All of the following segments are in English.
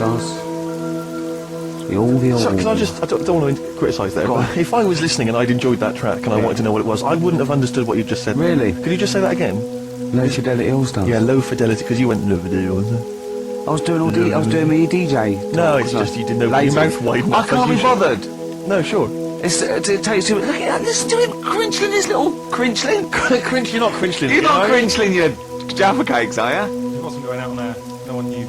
All-Stars. All the old... So, can I just... I don't want to criticise there, but if I was listening and I'd enjoyed that track and I wanted to know what it was, I wouldn't have understood what you just said. Really? Could you just say that again? Low Fidelity All-Stars. Yeah, Low Fidelity, because you went... Low Fidelity, I was doing I was doing me DJ. No, it's just you didn't know your mouth wide enough. I can't be bothered. No, sure. It's to tell you too. Look at that, listen to him crinchling his little crinchling. You're not crinchling. You're not crinchling your Jaffa cakes, are you? He wasn't going out there. No one knew.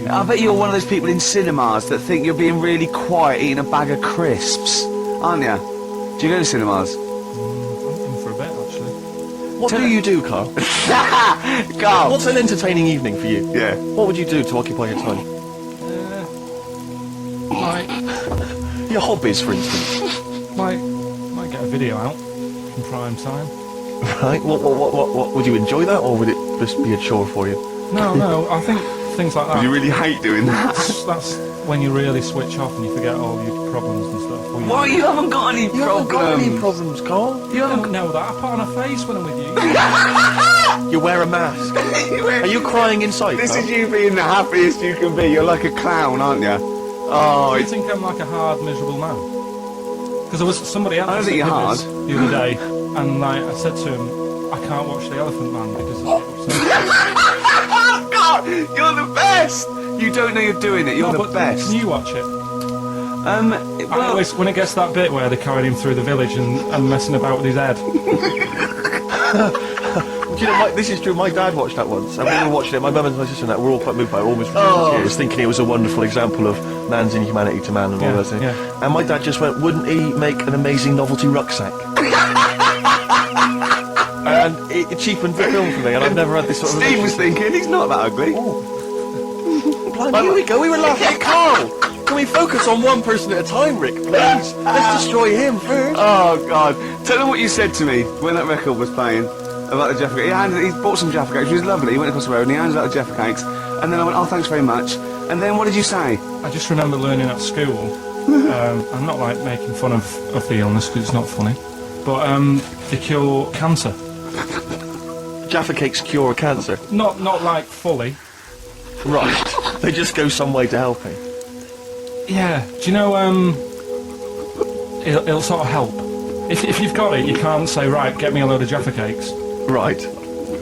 I bet you're one of those people in cinemas that think you're being really quiet eating a bag of crisps, aren't you? Do you go to cinemas? I'm in for a bit, actually. What do you do, Carl? Carl! What's an entertaining evening for you? Yeah. What would you do to occupy your time? Your hobbies, for instance. Might get a video out from prime time. Right. What would you enjoy that, or would it just be a chore for you? No, I think things like that. You really hate doing that. That's when you really switch off and you forget all your problems and stuff. Why, you haven't got any You haven't got any problems, Carl. You don't know that. I put on a face when I'm with you. You wear a mask. Are you crying inside? This Carl? is you being the happiest you can be. You're like a clown, aren't you? Oh, You think I'm like a hard, miserable man? Because there was somebody else I don't think you're hard. the other day, and like I said to him, I can't watch The Elephant Man because oh God, you're the best. You don't know you're doing it. You're the best. Can you watch it? Well, When it gets to that bit where they're carrying him through the village and messing about with his head. Do you know, this is true. My dad watched that once, and we were watching it. My mum and my sister and that were all quite moved by it, almost tears, thinking it was a wonderful example of man's inhumanity to man and all those things. Yeah. And my dad just went, "Wouldn't he make an amazing novelty rucksack?" And it cheapened the film for me, and I've never had this sort of... Steve was thinking, he's not that ugly. Blimey, here we go. We were laughing at Carl. Can we focus on one person at a time, Rick, please? Let's destroy him first. Oh God! Tell them what you said to me when that record was playing about the Jaffa Cakes. He bought some Jaffa Cakes, which was lovely. He went across the road and he handed out the Jaffa Cakes. And then I went, "Oh, thanks very much." And then what did you say? I just remember learning at school. I'm not like making fun of the illness because it's not funny, but they cure cancer. Jaffa Cakes cure cancer. Not like fully. Right. They just go some way to helping. Yeah. Do you know? It'll sort of help. If you've got it, you can't say, right, get me a load of Jaffa Cakes. Right.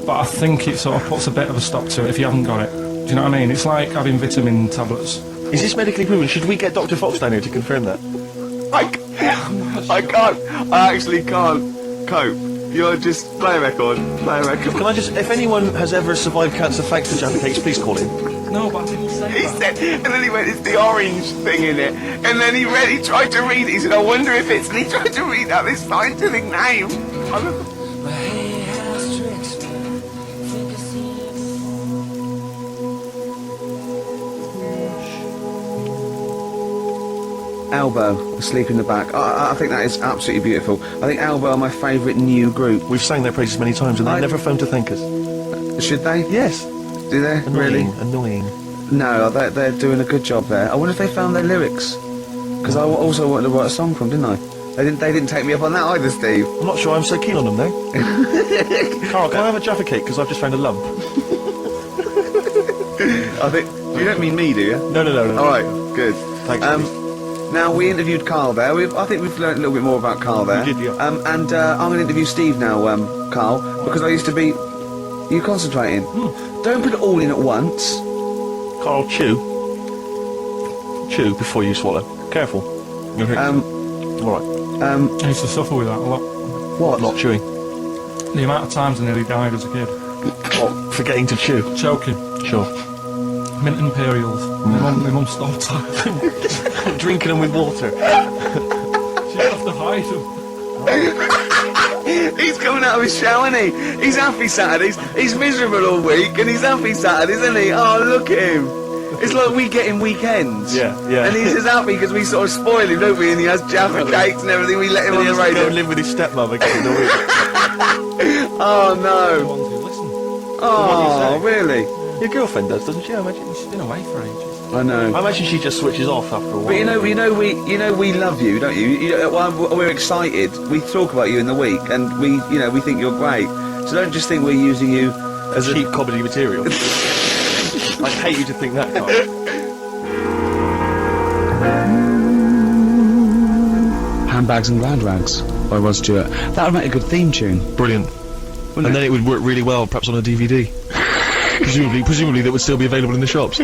But I think it sort of puts a bit of a stop to it if you haven't got it. Do you know what I mean? It's like having vitamin tablets. Is this medically proven? Should we get Dr. Fox down here to confirm that? I can't. I actually can't cope. You're just play a record. Can I just, if anyone has ever survived cancer thanks to Jaffa Cakes, please call in. No, but I didn't say He that. said, and then he went, "It's the orange thing in it." And then he tried to read it. He said, "I wonder if it's," and he tried to read out this scientific name. Elbow, Asleep in the Back. I think that is absolutely beautiful. I think Elbow are my favourite new group. We've sang their praises many times and they've never phoned to thank us. Should they? Yes. Do they? Really? Annoying. No, they're doing a good job there. I wonder if they found their lyrics. Because I also wanted to write a song from, didn't I? They didn't take me up on that either, Steve. I'm not sure I'm so keen on them now. Carl, can I have a Jaffa Cake? Because I've just found a lump. I think... You don't mean me, do you? No. Alright, good. Thanks. Now, we interviewed Karl there. I think we've learned a little bit more about Karl there. We did, yeah. And I'm going to interview Steve now, Karl, because I used to be... Are you concentrating? Don't put it all in at once. Carl, chew. Chew before you swallow. Careful. Alright. I used to suffer with that a lot. What? Not chewing. The amount of times I nearly died as a kid. What? Forgetting to chew. Choking. Sure. Mint Imperials. My mum stopped. Drinking them with water. She'd have to hide them. He's coming out of his shower, isn't he? He's happy Saturdays. He's miserable all week, and he's happy Saturdays, isn't he? Oh, look at him. It's like we get him weekends. Yeah. And he's just happy because we sort of spoil him, don't we? And he has Jaffa Cakes and everything. We let him on the Go radio. and live with his stepmother again. Oh, The no. ones who listen. Oh, really? Your girlfriend does, doesn't she? I imagine. She's been away for ages. I know. I imagine she just switches off after a while. But we love you, don't you? We're excited. We talk about you in the week, and we think you're great. So don't just think we're using you as cheap comedy material. I'd hate you to think that, Carl. Handbags and Glad Rags by Rod Stewart. That would make a good theme tune. Brilliant. And then it would work really well, perhaps on a DVD. presumably that would still be available in the shops.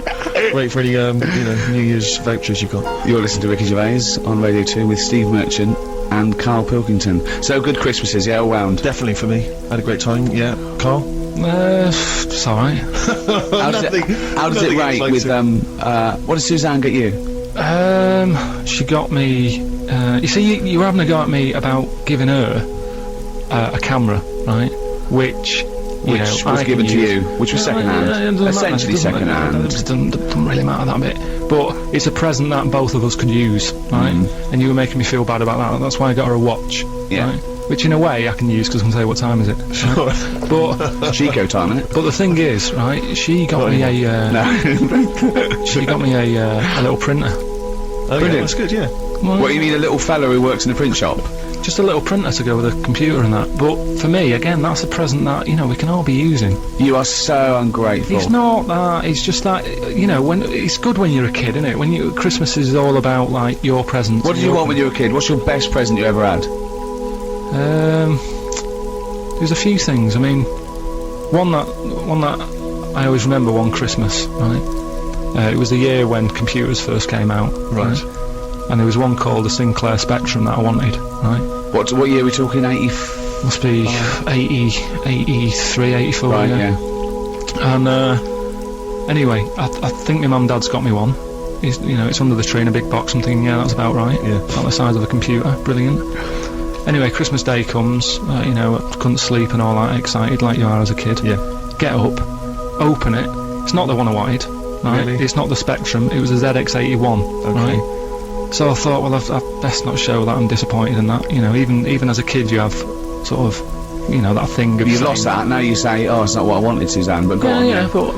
Great for any, New Year's vouchers you've got. You're listening to Ricky Gervais on Radio 2 with Steve Merchant and Karl Pilkington. So good Christmases, yeah, all round. Definitely for me. Had a great time, yeah. Carl? It's alright. How does it rate with, what did Suzanne get you? She got me, you see, you were having a go at me about giving her a camera, right? Which was given to you, which was second hand. Essentially second hand. It doesn't really matter that bit. But it's a present that both of us could use, right? And you were making me feel bad about that. That's why I got her a watch, right? Which in a way I can use because I can say what time is it. Sure. But Chico time, innit? But the thing is, right? She got me she got me a little printer. Oh, yeah, that's good, yeah. Well, what, you mean a little fella who works in a print shop? Just a little printer to go with a computer and that. But for me, again, that's a present that, we can all be using. You are so ungrateful. It's not that. It's just that, when it's good when you're a kid, isn't it? When Christmas is all about, like, your presents. What did you want when you were a kid? What's your best present you ever had? There's a few things. I mean, one that I always remember one Christmas, right? It was the year when computers first came out, right? And there was one called the Sinclair Spectrum that I wanted, right? What year are we talking? 80? Must be 80, 83, 84, right, yeah. And anyway, I think my mum and dad's got me one. It's under the tree in a big box. I'm thinking, yeah, that's about right. Yeah. About the size of a computer. Brilliant. Anyway, Christmas Day comes, I couldn't sleep and all that, excited like you are as a kid. Yeah. Get up, open it. It's not the one I wanted, right? Really? It's not the Spectrum, it was a ZX81, right? So I thought, well, I've best not show that I'm disappointed in that. Even as a kid, you have sort of, that thing of... You lost that, now you say, oh, it's not what I wanted, Suzanne, but go on. Yeah, but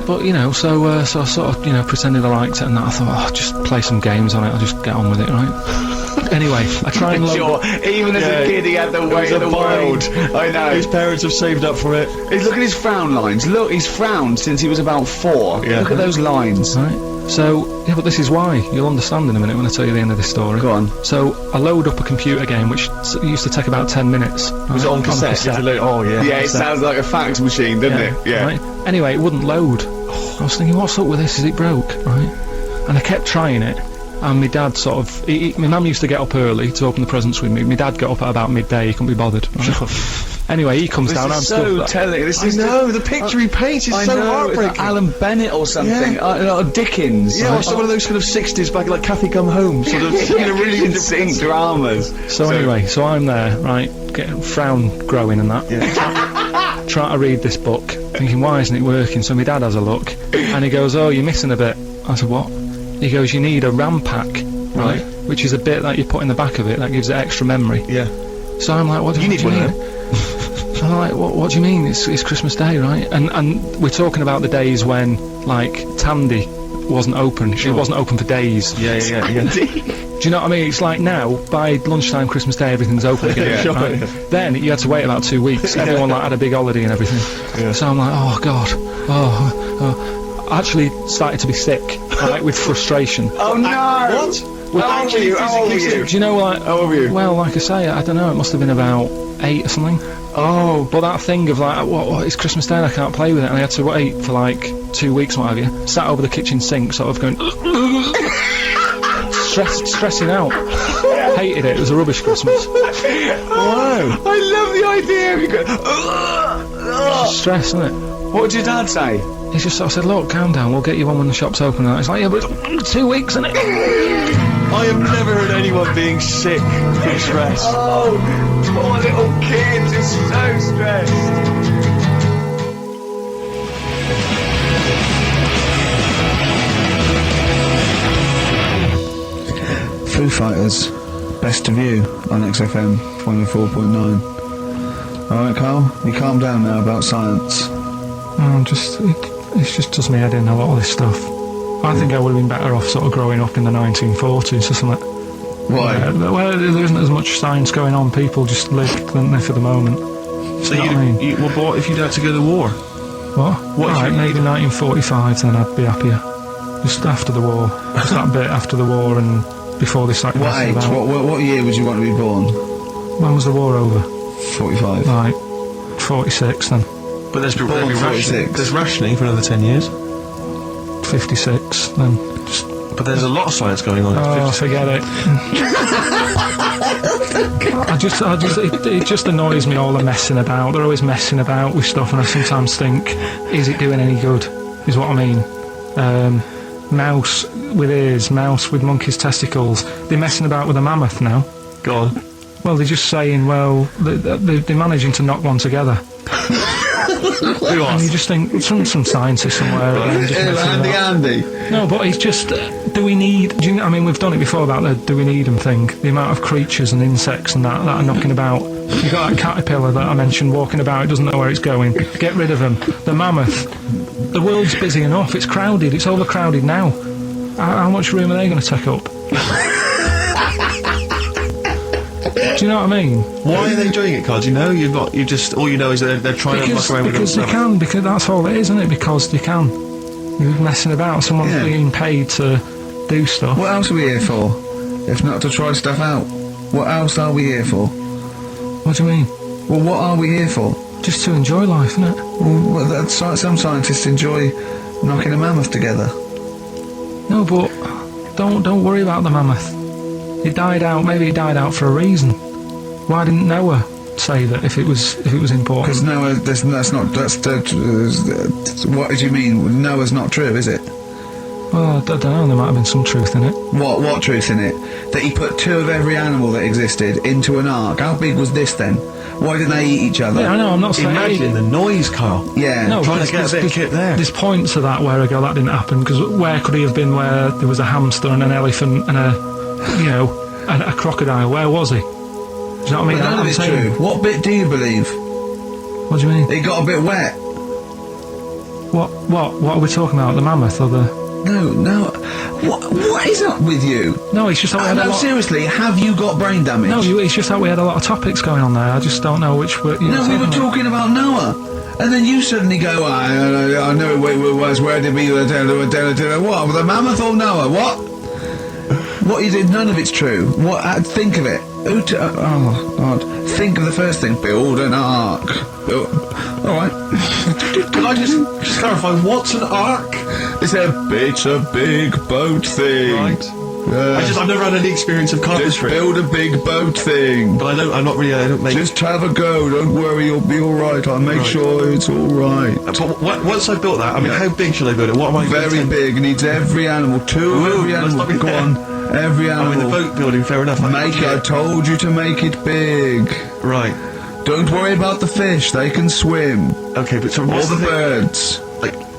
so I sort of, pretended I liked it and that. I thought, oh, just play some games on it, I'll just get on with it, right? Anyway, I try and load even as a kid he had the weight of the world. I know. His parents have saved up for it. Look at his frown lines. Look, he's frowned since he was about 4. Yeah. Look at those lines. Right. So, yeah, but this is why. You'll understand in a minute when I tell you the end of this story. Go on. So, I load up a computer game which used to take about 10 minutes. Right? Was it on cassette? Oh, yeah. Yeah, it sounds like a fax machine, doesn't it? Yeah. Right? Anyway, it wouldn't load. I was thinking, what's up with this? Is it broke? Right? And I kept trying it. And my dad sort of... my mum used to get up early to open the presents with me. My dad got up at about midday. He couldn't be bothered. Right? Anyway, he comes down. This is so telling. The picture he paints is so heartbreaking. It's like Alan Bennett or something. Yeah. Dickens. Yeah, or some of those kind of 60s back, like Kathy Come Home. Sort of really insane dramas. So anyway, so I'm there, right, getting frown growing and that. Yeah. Trying to read this book, thinking, why isn't it working? So my dad has a look, and he goes, oh, you're missing a bit. I said, what? He goes, you need a RAM pack, right? Which is a bit that you put in the back of it that gives it extra memory. Yeah. So I'm like, what do you mean? I'm like, what do you mean? It's Christmas Day, right? And we're talking about the days when, like, Tandy wasn't open. It wasn't open for days. Yeah. Do you know what I mean? It's like now, by lunchtime Christmas Day, everything's open again. Right? Then you had to wait about 2 weeks. Everyone like had a big holiday and everything. Yeah. So I'm like, oh God, I actually started to be sick, right, with frustration. Oh no! What? How old were you? Do you know, like... How old were you? Well, like I say, I don't know, it must have been about 8 or something. Oh. But that thing of, like, what, it's Christmas Day and I can't play with it, and I had to wait for, like, 2 weeks or what have you. Sat over the kitchen sink, sort of going... stressing out. Hated it, it was a rubbish Christmas. Wow. I love the idea of you going... Stress, isn't it? What did your dad say? He just sort of said, look, calm down, we'll get you one when the shop's open. And it's like, yeah, but it's 2 weeks, isn't it? I have never heard anyone being sick from stress. Oh, poor little kids, it's so stressed. Foo Fighters, Best of You on XFM 104.9. Alright, Karl, you calm down now about science. It just does me head in, a lot of this stuff. I think I would have been better off sort of growing up in the 1940s or something. Why? Well, there isn't as much science going on. People just live, don't they, for the moment. So what if you'd had to go to the war? What? Right, maybe 1945, then I'd be happier. Just after the war. Just that bit after the war and before they started What messing age? about. What year would you want to be born? When was the war over? 45. Right, 46 then. But there's Born rationing. 46. There's rationing for another 10 years. 56 then. But there's a lot of science going on. Oh, forget it. It just annoys me, all the messing about. They're always messing about with stuff, and I sometimes think, is it doing any good? Is what I mean. Mouse with ears, mouse with monkey's testicles. They're messing about with a mammoth now. Go on. Well, they're just saying, well, they're managing to knock one together. Who And you asked? just think, some scientist somewhere again. Just messing about. Andy. No, but it's just, do we need, I mean, we've done it before about the do we need them thing. The amount of creatures and insects and that are knocking about. You've got that caterpillar that I mentioned walking about, it doesn't know where it's going. Get rid of them. The mammoth. The world's busy enough, it's crowded, it's overcrowded now. How much room are they going to take up? Do you know what I mean? Why are they doing it, Carl? Do you know? All you know is that they're trying to muck around with because them. they can, because that's all it is, isn't it? Because they can. You're messing about, someone's being paid to do stuff. What else are we here for? If not to try stuff out. What else are we here for? What do you mean? Well, what are we here for? Just to enjoy life, isn't it? Well, some scientists enjoy knocking a mammoth together. No, but don't worry about the mammoth. It died out. Maybe it died out for a reason. Why didn't Noah say that if it was important? Because Noah, what do you mean? Noah's not true, is it? Well, I don't know. There might have been some truth in it. What truth in it? That he put 2 of every animal that existed into an ark. How big was this then? Why didn't they eat each other? Yeah, I know. I'm not saying. Imagine the noise, Carl. Yeah. No, Trying to get a bit of kit there. There's points to that where I go, that didn't happen, because where could he have been where there was a hamster and an elephant and a crocodile? Where was he? Do you know what I mean? None of it's true. What bit do you believe? What do you mean? It got a bit wet. What are we talking about? The mammoth or the... No. What is up with you? No, it's just that we had a No, lot... seriously, have you got brain damage? No, it's just that we had a lot of topics going on there. I just don't know which... No, we were talking about Noah. And then you suddenly go, I know where it was, where did we... What? The mammoth or Noah? What? What you did, none of it's true. What? Think of it. Oh, God. Think of the first thing. Build an ark. Alright. Can I just clarify, what's an ark? It's a big boat thing. Right. I've never had any experience of Just carpentry. build a big boat thing. But I don't make... Just have a go, don't worry, you'll be alright. I'll make sure it's alright. But once I built that, I mean, how big should I build it? What am I... Very big, needs every animal. 2 of every let's animal. not be Go there. on. Every I mean, the animal. boat building, fair enough. I told you to make it big. Right. Don't worry about the fish, they can swim. Okay, but so All what's the thing? birds.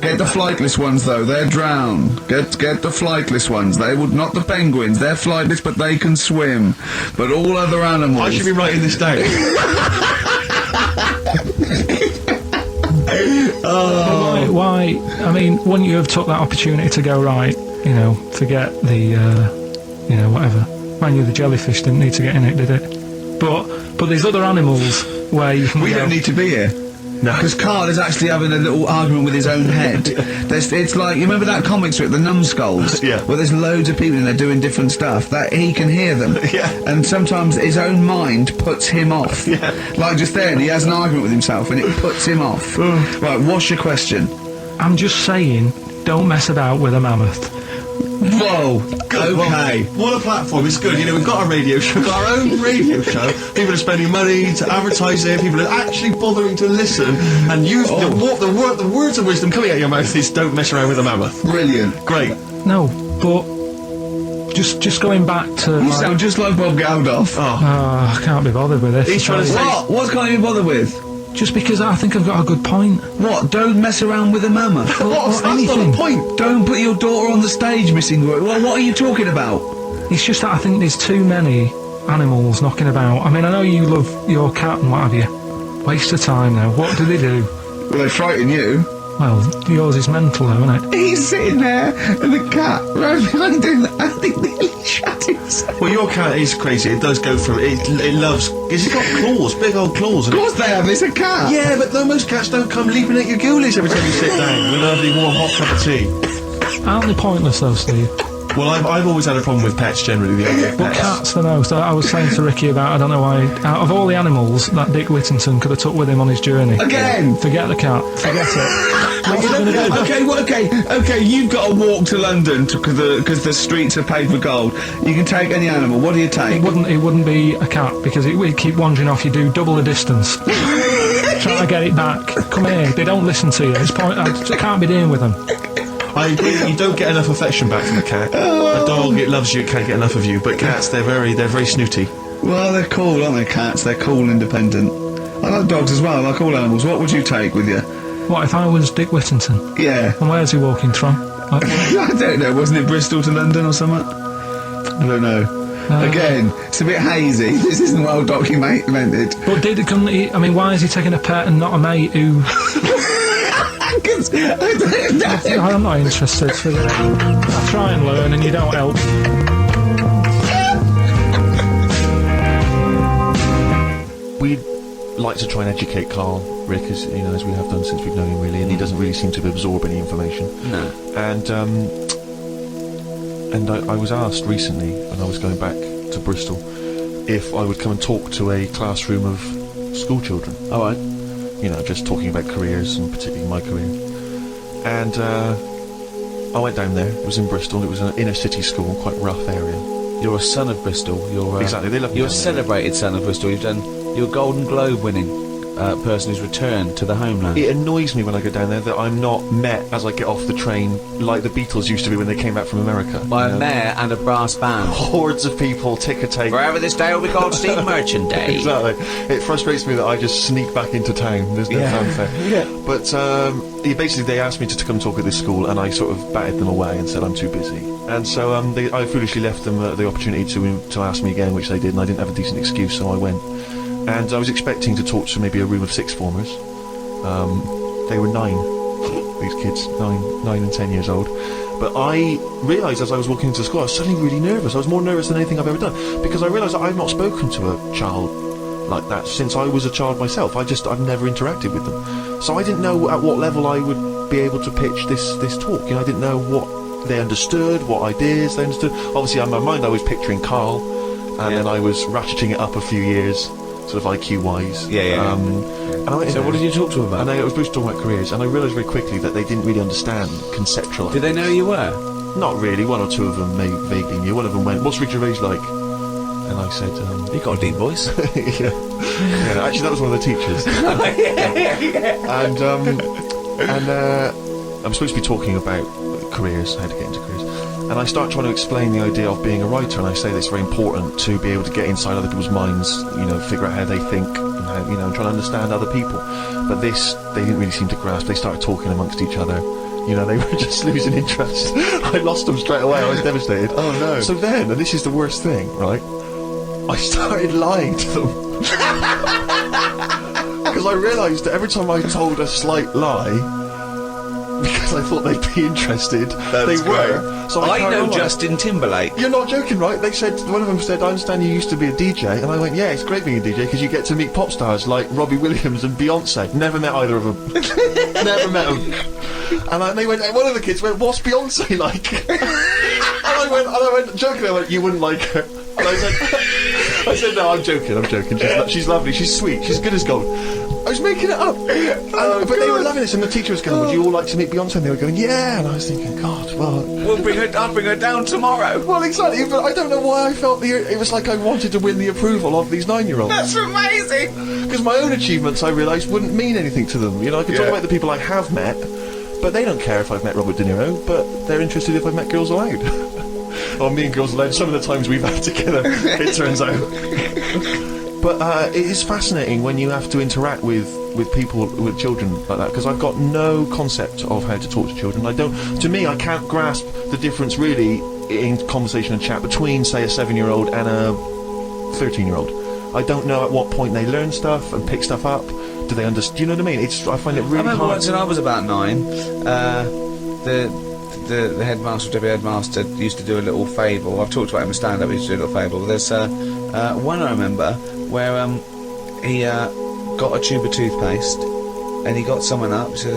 Get the flightless ones though, they're drowned. Get the flightless ones. They would not the penguins. They're flightless, but they can swim. But all other animals. I should be writing this down. Why? I mean, wouldn't you have took that opportunity to go, right, forget the, whatever. Mind you, the jellyfish didn't need to get in it, did it? But there's other animals where you can We don't need to be here. No. Because Karl is actually having a little argument with his own head. It's like, you remember that comic strip, The Numbskulls? Yeah. Where there's loads of people in there doing different stuff, that he can hear them. Yeah. And sometimes his own mind puts him off. Yeah. Like just then, he has an argument with himself and it puts him off. Right, what's your question? I'm just saying, don't mess about with a mammoth. Whoa. Good. Okay. Well, what a platform. It's good. We've got our radio show, we've got our own radio show. People are spending money to advertise it. People are actually bothering to listen. And the words of wisdom coming out of your mouth is don't mess around with a mammoth. Brilliant. Great. No, but just going back to... You sound just like Bob Geldof. I can't be bothered with this. He's trying to say... What can't you be bothered with? Just because I think I've got a good point. What? Don't mess around with a mammoth. That's not anything. the point. Don't put your daughter on the stage, missing word. What are you talking about? It's just that I think there's too many animals knocking about. I mean, I know you love your cat and what have you. Waste of time now. What do they do? Well, they frighten you. Well, yours is mental though, isn't it? He's sitting there, and the cat right behind him, and he nearly shut himself. Well, your cat is crazy. It does go from... It loves... It's got claws, big old claws. Of course they have, it's a cat. Yeah, but most cats don't come leaping at your ghoulies every time you sit down with a lovely warm hot cup of tea. Aren't they pointless though, Steve? Well, I've always had a problem with pets generally. The idea of But pets. cats, I know. So I was saying to Ricky about, I don't know why, out of all the animals that Dick Whittington could have took with him on his journey. Again? Forget the cat. Forget it. What's he gonna do? Okay, you've got to walk to London because the streets are paved with gold. You can take any animal. What do you take? It wouldn't be a cat because it would keep wandering off. You do double the distance. Try to get it back. Come here. They don't listen to you. It's I can't be dealing with them. I agree. You don't get enough affection back from a cat. A dog, it loves you, it can't get enough of you. But cats, they're very snooty. Well, they're cool, aren't they, cats? They're cool and independent. I like dogs as well. I like all animals. What would you take with you? What if I was Dick Whittington? Yeah. And where's he walking from? I don't know. Wasn't it Bristol to London or something? I don't know. Again, it's a bit hazy. This isn't well documented. But couldn't he? I mean, why is he taking a pet and not a mate who? I'm not interested. I try and learn, and you don't help. We'd like to try and educate Karl, Rick, as we have done since we've known him, really, and he doesn't really seem to absorb any information. No. And I was asked recently, when I was going back to Bristol, if I would come and talk to a classroom of school children. All right. Just talking about careers, and particularly my career. And I went down there. It was in Bristol. It was an inner city school, quite rough area. You're a son of Bristol. You're Exactly, they love me You're a down there. celebrated son of Bristol. You're a Golden Globe winning person who's returned to the homeland. It annoys me when I go down there that I'm not met as I get off the train like the Beatles used to be when they came back from America. By a mayor and a brass band. Hordes of people, ticker tape. Forever this day will be called Steam Merchant Day. Exactly. It frustrates me that I just sneak back into town. There's no fanfare. Yeah. But basically they asked me to come talk at this school, and I sort of batted them away and said I'm too busy. And so I foolishly left them the opportunity to ask me again, which they did, and I didn't have a decent excuse, so I went. And I was expecting to talk to maybe a room of sixth formers. They were 9, these kids, 9 and 10 years old. But I realised as I was walking into school, I was suddenly really nervous. I was more nervous than anything I've ever done, because I realised that I've not spoken to a child like that since I was a child myself. I've never interacted with them. So I didn't know at what level I would be able to pitch this talk. I didn't know what they understood, what ideas they understood. Obviously, in my mind, I was picturing Karl, and then I was ratcheting it up a few years, sort of IQ-wise. So what did you talk to them about? And I was supposed to talk about careers, and I realised very quickly that they didn't really understand conceptual. Did they know who you were? Not really. One or two of them vaguely knew. One of them went, "What's Rick Gervais like?" And I said, You got a deep voice. yeah. Actually, that was one of the teachers. And I'm supposed to be talking about careers, how to get into careers. And I start trying to explain the idea of being a writer, and I say that it's very important to be able to get inside other people's minds, figure out how they think, and how, and try to understand other people. But this, they didn't really seem to grasp. They started talking amongst each other. They were just losing interest. I lost them straight away. I was devastated. Oh, no. So then, and this is the worst thing, right? I started lying to them. Because I realised that every time I told a slight lie, because I thought they'd be interested, they were. So I carried know on. Justin Timberlake. You're not joking, right? They said, one of them said, "I understand you used to be a DJ," and I went, "Yeah, it's great being a DJ because you get to meet pop stars like Robbie Williams and Beyonce." Never met either of them. Never met them. And they went. One of the kids went, "What's Beyonce like?" and I went, joking. I went, "You wouldn't like her." And I said, "No, I'm joking. She's lovely. She's sweet. She's good as gold." I was making it up. But they were loving this, and the teacher was going, "Would you all like to meet Beyonce?" And they were going, "Yeah." And I was thinking, God, well... I'll bring her down tomorrow. Well, exactly, but I don't know why I felt it was like I wanted to win the approval of these 9-year-olds. That's amazing. Because my own achievements, I realised, wouldn't mean anything to them. I could talk about the people I have met, but they don't care if I've met Robert De Niro, but they're interested if I've met Girls Aloud. Or me and Girls Aloud, some of the times we've had together, it turns out. But it is fascinating when you have to interact with people, with children like that, because I've got no concept of how to talk to children. I can't grasp the difference really in conversation and chat between, say, a 7-year-old and a 13-year-old. I don't know at what point they learn stuff and pick stuff up. Do they understand? Do you know what I mean? I find it really I remember hard. once when I was about 9, the headmaster, deputy headmaster, used to do a little fable. I've talked about him in stand-up. He used to do a little fable. There's one I remember where he got a tube of toothpaste, and he got someone up. So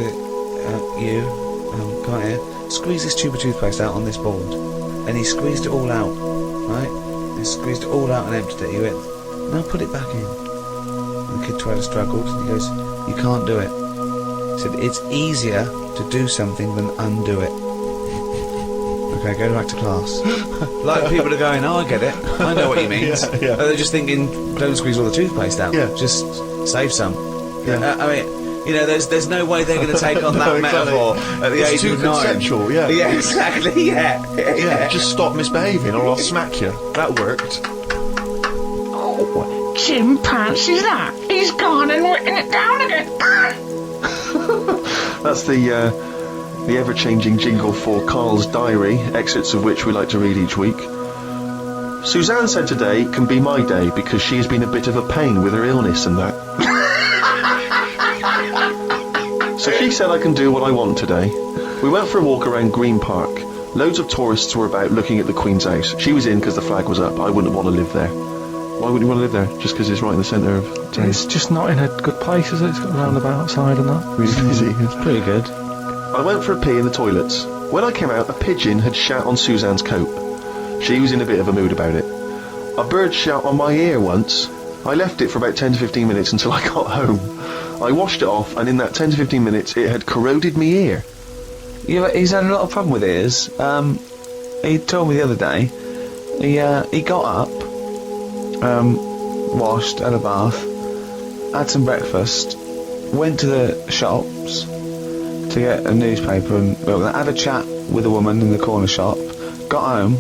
come on here, squeeze this tube of toothpaste out on this board. and he squeezed it all out, right? He squeezed it all out and emptied it. He went, now put it back in. And the kid tried to struggle, and he goes, you can't do it. He said, it's easier to do something than undo it. Okay, go back to class. Like people are going, oh, I get it. I know what he means. Yeah. They're just thinking, don't squeeze all the toothpaste out. Yeah. Just save some. Yeah. I mean, you know, there's no way they're going to take on that exactly. metaphor at the It's age too of 9. conceptual, yeah. Yeah, exactly, yeah. Yeah, just stop misbehaving or I'll smack you. That worked. Oh, Jim fancies that. He's gone and written it down again. That's the ever-changing jingle for Karl's diary, excerpts of which we like to read each week. Suzanne said today can be my day because she has been a bit of a pain with her illness and that. So she said I can do what I want today. We went for a walk around Green Park. Loads of tourists were about looking at the Queen's house. She was in because the flag was up. I wouldn't want to live there. Why wouldn't you want to live there? Just because it's right in the centre of town? It's just not in a good place, is it? It's got a roundabout outside and that. Really busy. It's pretty good. I went for a pee in the toilets. When I came out, a pigeon had shat on Suzanne's coat. She was in a bit of a mood about it. A bird shat on my ear once. I left it for about 10 to 15 minutes until I got home. I washed it off, and in that 10 to 15 minutes, it had corroded me ear. Yeah, he's had a lot of problem with ears. He told me the other day, he got up, washed, had a bath, had some breakfast, went to the shops to get a newspaper and had a chat with a woman in the corner shop, got home,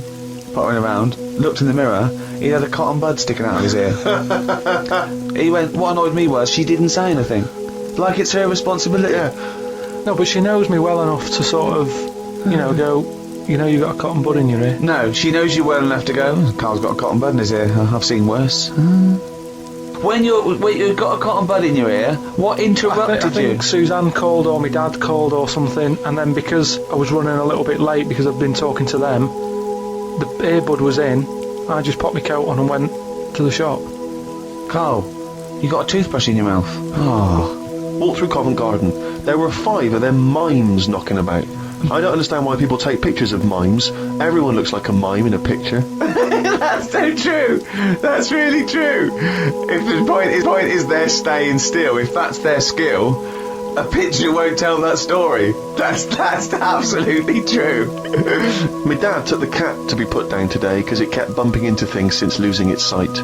pottering around, looked in the mirror, he had a cotton bud sticking out of his ear. He went, what annoyed me was she didn't say anything. Like it's her responsibility. Yeah. No, but she knows me well enough to sort of, you know, go, you know, you got a cotton bud in your ear. No, she knows you well enough to go, Carl's got a cotton bud in his ear, I've seen worse. When you've got a cotton bud in your ear, what interrupted I think Suzanne called or my dad called or something, and then because I was running a little bit late because I've been talking to them, the earbud was in, I just popped my coat on and went to the shop. Carl, you got a toothbrush in your mouth. Oh. Walked through Covent Garden. There were 5 of them mimes knocking about. I don't understand why people take pictures of mimes. Everyone looks like a mime in a picture. That's so true. That's really true. If the point is they're staying still, if that's their skill, a picture won't tell that story. That's absolutely true. My dad took the cat to be put down today because it kept bumping into things since losing its sight.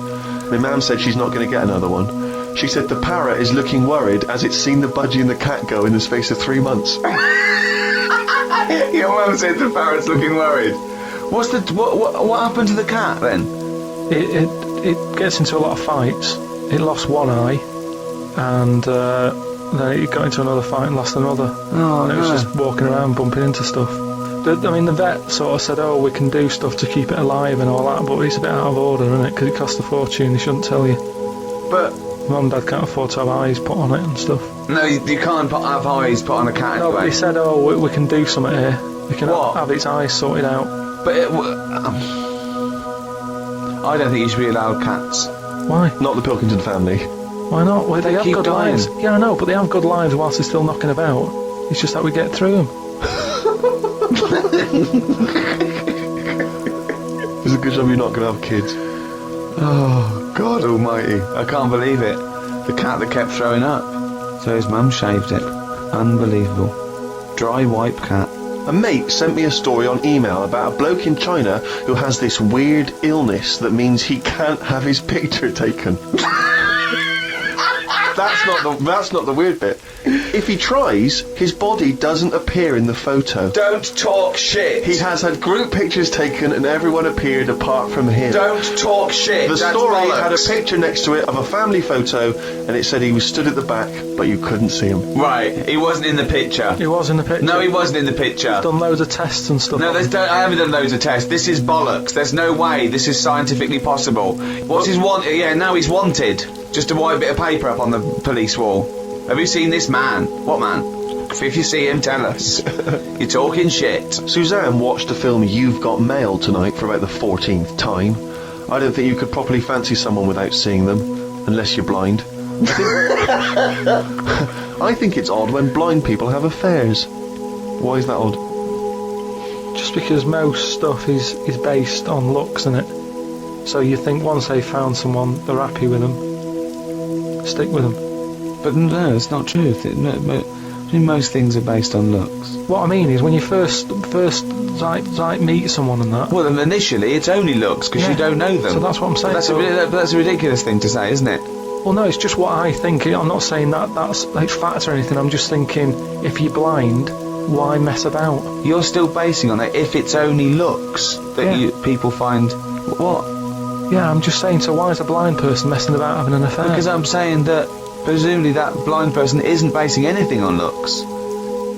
My mum said she's not going to get another one. She said the parrot is looking worried as it's seen the budgie and the cat go in the space of 3 months. Your mum said the parrot's looking worried. What happened to the cat then? It gets into a lot of fights. It lost one eye, and then it got into another fight and lost another. Oh, and it was just walking around bumping into stuff. The vet sort of said, oh, we can do stuff to keep it alive and all that, but it's a bit out of order, isn't it? Because it costs a fortune, they shouldn't tell you. But Mum and Dad can't afford to have eyes put on it and stuff. no, you can't have eyes put on a cat. No, but anyway. they said, oh, we can do something here. We can What? have its eyes sorted out. But I don't think you should be allowed cats. Why? Not the Pilkington family. Why not? Well, they have keep good dying. lives. Yeah, I know, but they have good lives whilst they're still knocking about. It's just that we get through them. It's a good job you're not going to have kids. Oh, God almighty. I can't believe it. The cat that kept throwing up. So his mum shaved it. Unbelievable. Dry wipe cat. A mate sent me a story on email about a bloke in China who has this weird illness that means he can't have his picture taken. That's not the weird bit. If he tries, his body doesn't appear in the photo. Don't talk shit. He has had group pictures taken and everyone appeared apart from him. Don't talk shit. The That's story bollocks. had a picture next to it of a family photo and it said he was stood at the back but you couldn't see him. Right, he wasn't in the picture. He was in the picture. No, he wasn't in the picture. Done loads of tests and stuff. No, I haven't done loads of tests. This is bollocks. There's no way this is scientifically possible. What's his want? Yeah, now he's wanted. Just a white bit of paper up on the police wall. Have you seen this man? What man? If you see him, tell us. You're talking shit. Suzanne watched the film You've Got Mail tonight for about the 14th time. I don't think you could properly fancy someone without seeing them, unless you're blind. I think it's odd when blind people have affairs. Why is that odd? Just because most stuff is based on looks, isn't it? So you think once they've found someone, they're happy with them, stick with them. But no, it's not true. I mean, most things are based on looks. What I mean is when you first like meet someone and that. Well, then initially it's only looks because you don't know them. So that's what I'm saying. That's a ridiculous thing to say, isn't it? Well, no, it's just what I think. I'm not saying that's fact or anything. I'm just thinking if you're blind, why mess about? You're still basing on it if it's only looks that people find. What? Yeah, I'm just saying. So why is a blind person messing about having an affair? Because I'm saying that presumably that blind person isn't basing anything on looks.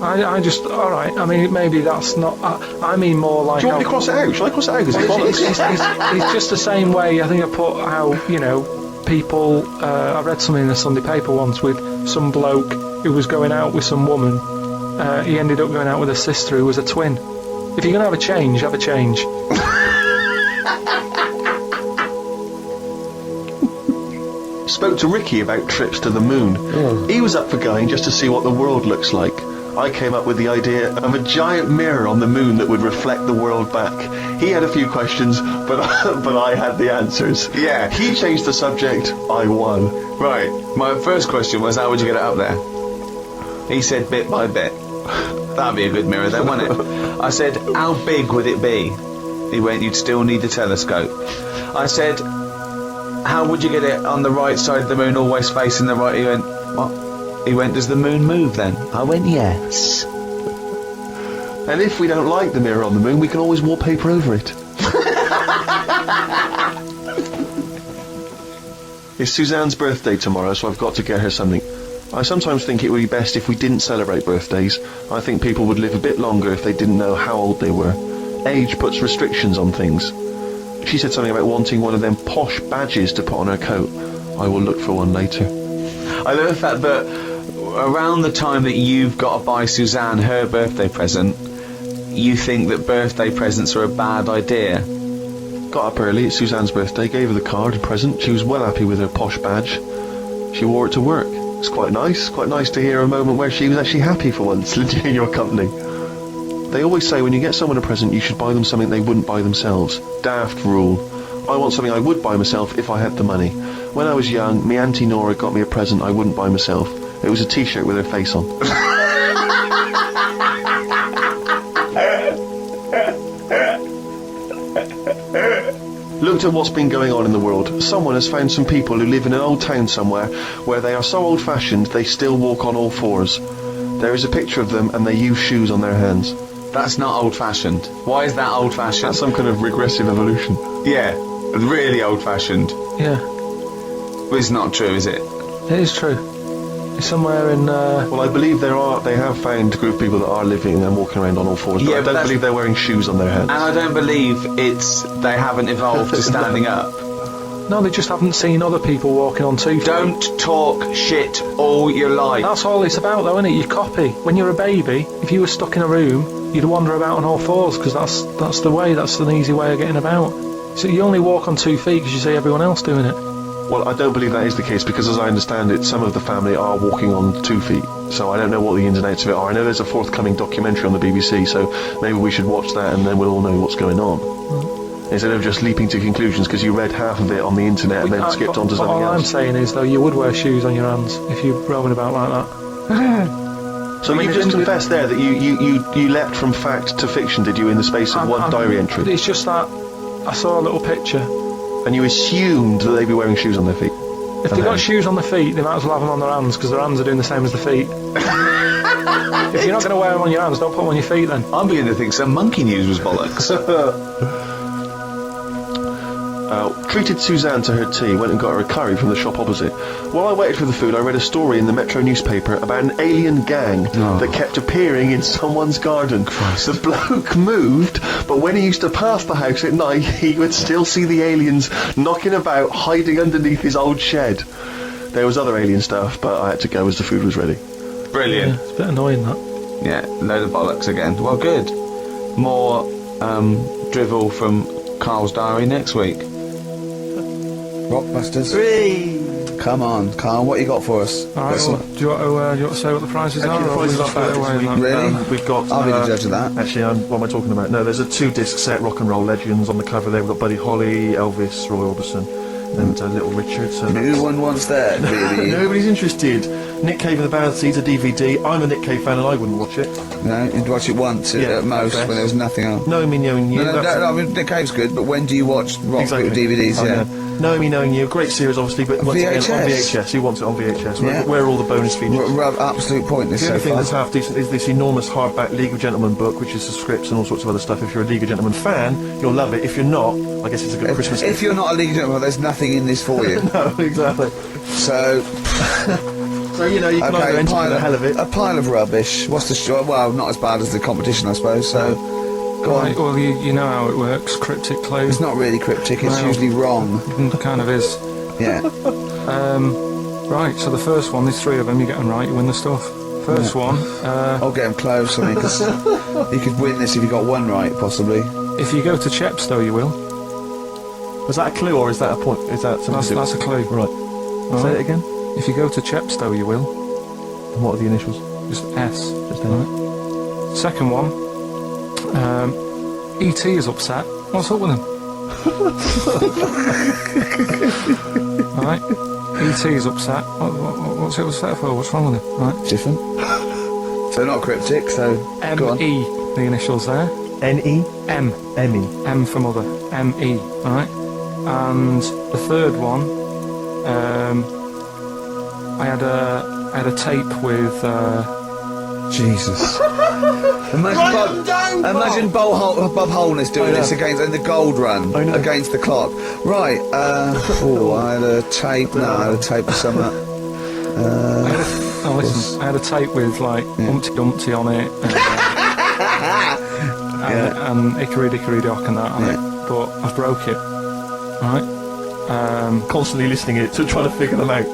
I just, alright, I mean, maybe that's not, I mean more like... Do you want me to cross it out? Shall I cross it out? Because it's just the same way, I think I put how, you know, people, I read something in the Sunday paper once with some bloke who was going out with some woman, he ended up going out with a sister who was a twin. If you're going to have a change, have a change. Spoke to Ricky about trips to the moon. He was up for going just to see what the world looks like. I came up with the idea of a giant mirror on the moon that would reflect the world back. He had a few questions, but I had the answers. Yeah. He changed the subject, I won. Right. My first question was, how would you get it up there? He said bit by bit. That'd be a good mirror then, wouldn't it? I said, how big would it be? He went, you'd still need a telescope. I said, how would you get it on the right side of the moon, always facing the right? He went, what? He went, does the moon move then? I went, yes. And if we don't like the mirror on the moon, we can always wallpaper over it. It's Suzanne's birthday tomorrow, so I've got to get her something. I sometimes think it would be best if we didn't celebrate birthdays. I think people would live a bit longer if they didn't know how old they were. Age puts restrictions on things. She said something about wanting one of them posh badges to put on her coat. I will look for one later. I love the fact that around the time that you've got to buy Suzanne her birthday present, you think that birthday presents are a bad idea. Got up early, it's Suzanne's birthday, gave her the card and present. She was well happy with her posh badge. She wore it to work. It's quite nice to hear a moment where she was actually happy for once in your company. They always say when you get someone a present, you should buy them something they wouldn't buy themselves. Daft rule. I want something I would buy myself if I had the money. When I was young, me Auntie Nora got me a present I wouldn't buy myself. It was a t-shirt with her face on. Looked at what's been going on in the world. Someone has found some people who live in an old town somewhere where they are so old-fashioned they still walk on all fours. There is a picture of them and they use shoes on their hands. That's not old-fashioned. Why is that old-fashioned? That's some kind of regressive evolution. Yeah, really old-fashioned. Yeah. But it's not true, is it? It is true. It's somewhere in... Well, I believe they have found a group of people that are living and walking around on all fours, but I don't believe they're wearing shoes on their hands. And I don't believe they haven't evolved to standing up. No, they just haven't seen other people walking on 2 feet. Don't talk shit all your life. That's all it's about, though, isn't it? You copy. When you're a baby, if you were stuck in a room, you'd wander about on all fours, because that's the way, that's an easy way of getting about. So you only walk on 2 feet because you see everyone else doing it. Well, I don't believe that is the case, because as I understand it, some of the family are walking on 2 feet. So I don't know what the ins and outs of it are. I know there's a forthcoming documentary on the BBC, so maybe we should watch that and then we'll all know what's going on. Instead of just leaping to conclusions because you read half of it on the internet and then skipped on to something else. All I'm saying is, though, you would wear shoes on your hands if you're roaming about like that. So you just confessed there that you leapt from fact to fiction, did you, in the space of one diary entry? It's just that I saw a little picture. And you assumed that they'd be wearing shoes on their feet? If they've got shoes on their feet, they might as well have them on their hands, because their hands are doing the same as the feet. If you're not going to wear them on your hands, don't put them on your feet then. I'm beginning to think some monkey news was bollocks. Treated Suzanne to her tea, went and got her a curry from the shop opposite. While I waited for the food, I read a story in the Metro newspaper about an alien gang that kept appearing in someone's garden. The bloke moved, but when he used to pass the house at night, he would still see the aliens knocking about, hiding underneath his old shed. There was other alien stuff, but I had to go as the food was ready. Brilliant. Yeah, it's a bit annoying, that. Yeah, load of bollocks again. Well, good. More drivel from Karl's diary next week. Rockbusters. Come on, Karl, what you got for us? All right. Well, do you want to say what the prizes are? Actually, the or prizes we are got better this way week. than that? Really? We've got. I'll be the judge of that. Actually, what am I talking about? No, there's a 2-disc set, Rock and Roll Legends, on the cover there. We've got Buddy Holly, Elvis, Roy Orbison, and Little Richard. So No one wants that, really. nobody's interested. Nick Cave and the Bad Seeds, a DVD. I'm a Nick Cave fan and I wouldn't watch it. No, you'd watch it once Yeah, at most okay. when there was nothing on. Knowing me, knowing you. No, that's- I mean, Nick Cave's good, but when do you watch rock DVDs? I Yeah. know. Knowing me, knowing you. Great series, obviously, but once again, on VHS. VHS. Who wants it on VHS? Yeah. Where are all the bonus features? Absolute pointless The so only thing far. that's half decent is this enormous hardback League of Gentlemen book, which is the scripts and all sorts of other stuff. If you're a League of Gentlemen fan, you'll love it. If you're not, I guess it's a good Christmas gift. If you're not a League of Gentlemen, there's nothing in this for you. No, exactly. So, So, you know, you can either enter for the hell of it. a pile of rubbish. What's the story? Well, not as bad as the competition, I suppose. So, go on. Right, well, you know how it works. Cryptic clue. It's not really cryptic. It's Well. usually wrong. Kind of is. Yeah. Right, so the first one, there's 3 of them, you get them right, you win the stuff. First one, I'll get him close. I mean, because you could win this if you got one right, possibly. if you go to Chepstow, you will. Was that a clue or is that a point? Is that something? That's a clue. Right. Say it again. If you go to Chepstow, you will. And what are the initials? Just S. Just Right. Second one, E.T. is upset. What's up with him? Alright, E.T. is upset. What's it upset for? What's wrong with him? Right. Different. So not cryptic. So go on. M.E. The initials there. N-E? M. M-E. M for mother. M.E. Alright. And the third one, I had a tape with. Jesus. Imagine Bob Holness doing this against in the gold run I know. against the clock. Right. I had a tape. No, I had a tape with some. Listen, I had a tape with like Humpty Dumpty on it, and Hickory Dickory Dock and that on it, but I broke it. Right. Constantly listening it to try to figure them out.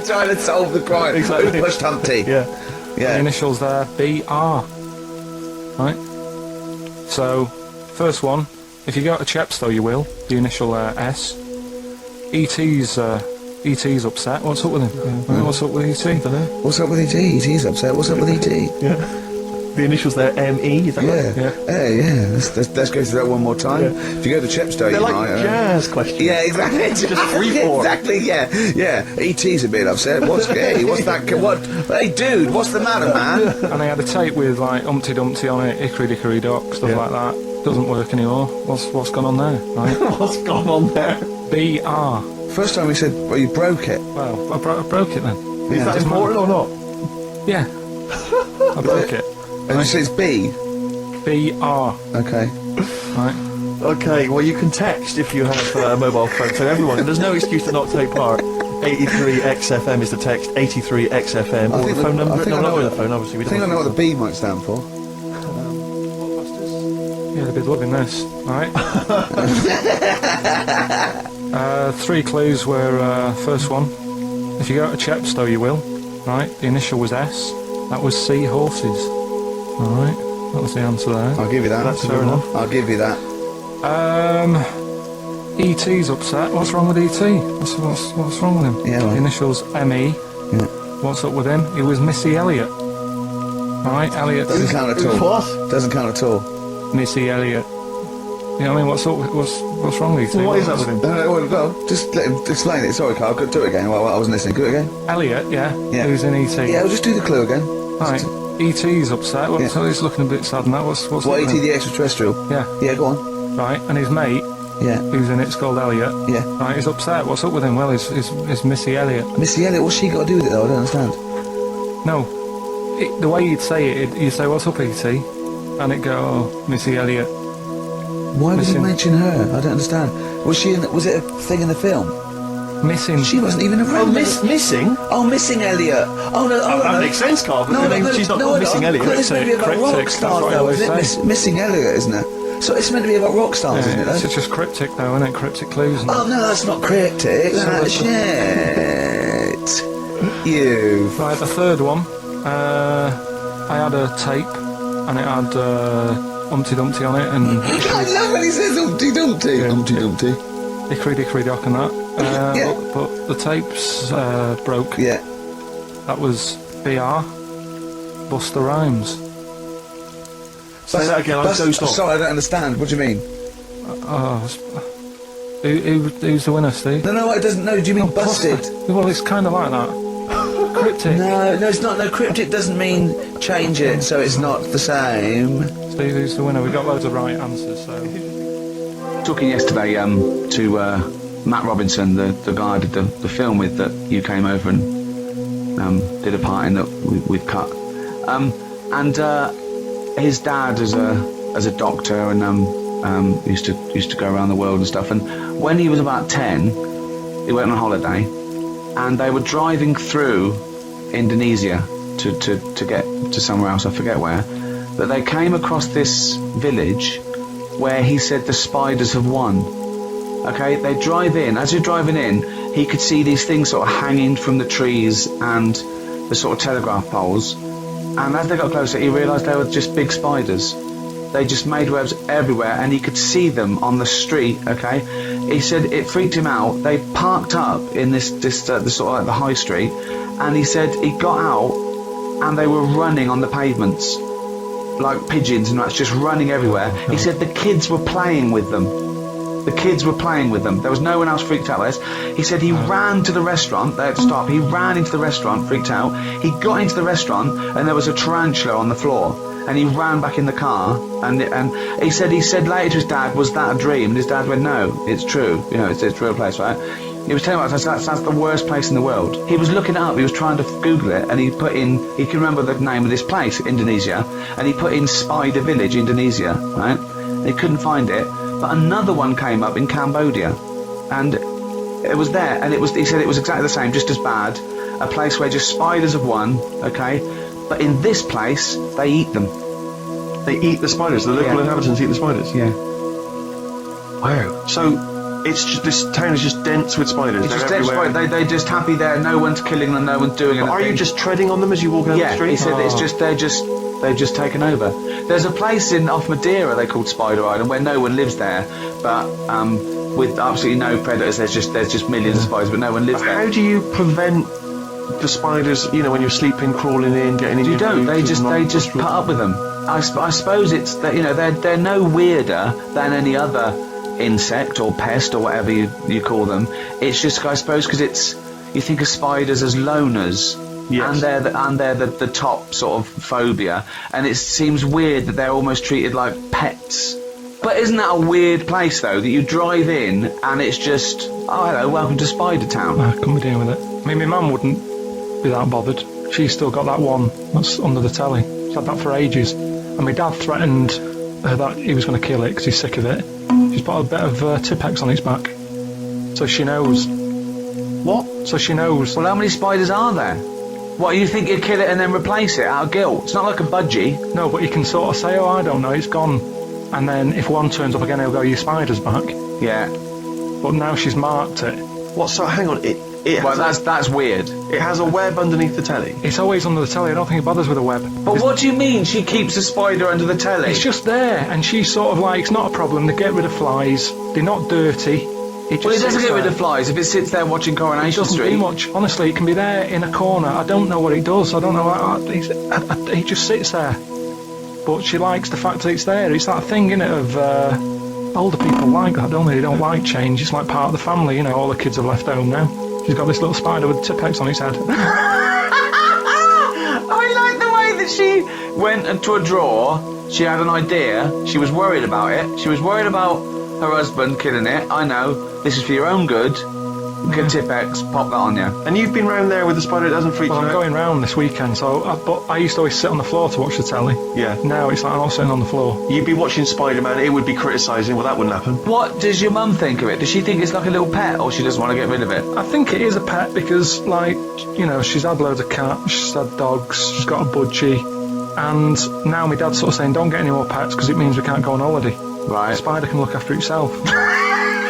Trying to solve the crime. Exactly. Who pushed Humpty? Yeah. The Yeah. initials there, B.R. Right. So, first one, if you go to Chepstow, you will. The initial S. E.T.'s upset. What's up with him? What's up with E.T.? What's up with E.T.? E.T.'s upset. What's up with E.T.? Yeah. The initials there, M-E, is that right? Yeah. Let's go through that one more time. Yeah. If you go to Chepstow, They're you like might. jazz questions. Yeah, exactly. Just free for. Exactly. Yeah. E.T.'s a bit upset. What's that? What? Hey, dude, what's the matter, man? And I had a tape with like Humpty Dumpty on it, Hickory Dickory Dock, stuff Yeah. like that. Doesn't work anymore. What's gone on there? Right. What's gone on there? B.R. First time we said, well, you broke it. Well, I broke it then. Is that important or not? Yeah. I broke it. And you said it's B. B.R. Okay. Right. Okay, well you can text if you have a mobile phone. So everyone, there's no excuse to not take part. 83XFM is the text, 83XFM. I Or think the phone the- number? I think No, I not know- with the phone, obviously. We I think I don't know what the B might stand for. Yeah, they'd be loving this. Alright. 3 clues were, first one, if you go to Chepstow, you will. Right, the initial was S. That was sea horses. Alright, that was the answer there. I'll give you that. That's fair enough. I'll give you that. E.T.'s upset. What's wrong with E.T.? What's wrong with him? Yeah, well. The initials M.E. Yeah. What's up with him? He was Missy Elliott. Alright, Elliott. Doesn't count at all. What? Doesn't count at all. Missy Elliott. You know what I mean? What's wrong with E.T.? What is that with him? Well, go. Just let him explain it. Sorry, Carl. Do it again. Well, I wasn't listening. Do it again. Elliott, yeah. Yeah. Who's in E.T.? Yeah, we'll just do the clue again. Right. E.T.'s upset. Yeah. So he's looking a bit sad and that. What's What, up with E.T. him? the extraterrestrial? Yeah. Yeah, go on. Right. And his mate, Yeah. who's in it's called Elliott. Yeah. Right. He's upset. What's up with him? Well, it's Missy Elliott. Missy Elliott, what's she got to do with it, though? I don't understand. No. The way you'd say it, you'd say, "What's up, E.T.?" And it'd go, "Oh, Missy Elliott." Why would you Missing. mention her? I don't understand. Was it a thing in the film? Missing. She wasn't even Oh, around. missing? Oh, Missing Elliott. Oh, no, That makes sense, Carl, but her name- she's not called Missing Elliott. It's meant to be about Cryptic, rock that's stars, what I though, always isn't it? say. Missing Elliott, isn't it? So it's meant to be about rock stars, isn't it? It's though? just cryptic, though, isn't it? Cryptic clues. And Oh, no, that's not cryptic. That's shit. You. Right, the third one. I had a tape, and it had Humpty Dumpty on it, and I love when he says Humpty Dumpty. Humpty Dumpty. Hickory Dickory Dock and that. Yeah. But the tapes broke. Yeah. That was BR, Buster Rhymes. Say that again, I'm so stopped. Sorry, I don't understand. What do you mean? Who's the winner, Steve? No, it doesn't. No, do you mean busted? Well, it's kind of like that. Cryptic. No, it's not. No, cryptic doesn't mean change it, so it's not the same. Steve, who's the winner? We got loads of right answers, so... Talking yesterday to Matt Robinson, the guy I did the film with that you came over and did a part in that we've cut. And his dad is a doctor and used to go around the world and stuff. And when he was about 10, he went on holiday, and they were driving through Indonesia to get to somewhere else. I forget where, but they came across this village where he said the spiders have won. Okay, they drive in. As you're driving in, he could see these things sort of hanging from the trees and the sort of telegraph poles. And as they got closer, he realised they were just big spiders. They just made webs everywhere, and he could see them on the street. Okay, he said it freaked him out. They parked up in the sort of like the high street, and he said he got out, and they were running on the pavements like pigeons, and that's just running everywhere. He said the kids were playing with them. The kids were playing with them. There was no one else freaked out by this. He said he ran to the restaurant. They had to stop. He ran into the restaurant, freaked out. He got into the restaurant, and there was a tarantula on the floor. And he ran back in the car. And he said later to his dad, "Was that a dream?" And his dad went, "No, it's true. You know, it's a real place, right?" He was telling me that's the worst place in the world. He was looking it up. He was trying to Google it, and he can remember the name of this place, Indonesia, and he put in Spider Village, Indonesia, right? And he couldn't find it. But another one came up in Cambodia, and it was there, and he said it was exactly the same, just as bad, a place where just spiders have won, okay, but in this place, they eat them. They eat the spiders, the local inhabitants eat the spiders? Yeah. Wow. So, this town is just dense with spiders, It's they're just everywhere. they're just happy there, no one's killing them, no one's doing anything. Are you just treading on them as you walk down the street? He said it's just they've just taken over. There's a place off Madeira they called Spider Island where no one lives there, but with absolutely no predators. There's just millions of spiders, but no one lives there. How do you prevent the spiders? You know, when you're sleeping, crawling in, getting into You don't. your They roof just and put up with them. I suppose it's that they're no weirder than any other insect or pest or whatever you call them. It's just I suppose because you think of spiders as loners. Yes. And they're the top sort of phobia, and it seems weird that they're almost treated like pets. But isn't that a weird place though, that you drive in and it's just, oh hello, welcome to Spider Town? I couldn't be dealing with it. I mean, my mum wouldn't be that bothered. She's still got that one that's under the telly. She's had that for ages. And my dad threatened her that he was going to kill it because he's sick of it. She's put a bit of Tipex on its back. So she knows. What? So she knows. Well, how many spiders are there? What, you think you'd kill it and then replace it out of guilt? It's not like a budgie. No, but you can sort of say, oh, I don't know, it's gone. And then if one turns up again, he'll go, your spider's back. Yeah. But now she's marked it. What? So hang on. Well, that's weird. It has a web underneath the telly. It's always under the telly. I don't think it bothers with a web. But what do you mean she keeps a spider under the telly? It's just there, and she's sort of like, it's not a problem. They get rid of flies. They're not dirty. It doesn't get rid of flies if it sits there watching Coronation It doesn't Street. do much. Honestly, it can be there in a corner. I don't know what it does. I don't know. He just sits there. But she likes the fact that it's there. It's that thing, innit, of older people like that, don't they? They don't like change. It's like part of the family, all the kids have left home now. She's got this little spider with Tipex on its head. I like the way that she went into a drawer. She had an idea. She was worried about it. She was worried about her husband killing it. I know. This is for your own good. Get Tipex, pop that on you. And you've been round there with the spider that doesn't freak Well, you I'm out? going round this weekend, but I used to always sit on the floor to watch the telly. Yeah. Now it's like I'm not sitting on the floor. You'd be watching Spider-Man, it would be criticising, well that wouldn't happen. What does your mum think of it? Does she think it's like a little pet, or she doesn't want to get rid of it? I think it is a pet because, she's had loads of cats, she's had dogs, she's got a budgie, and now my dad's sort of saying, don't get any more pets because it means we can't go on holiday. Right. A spider can look after itself.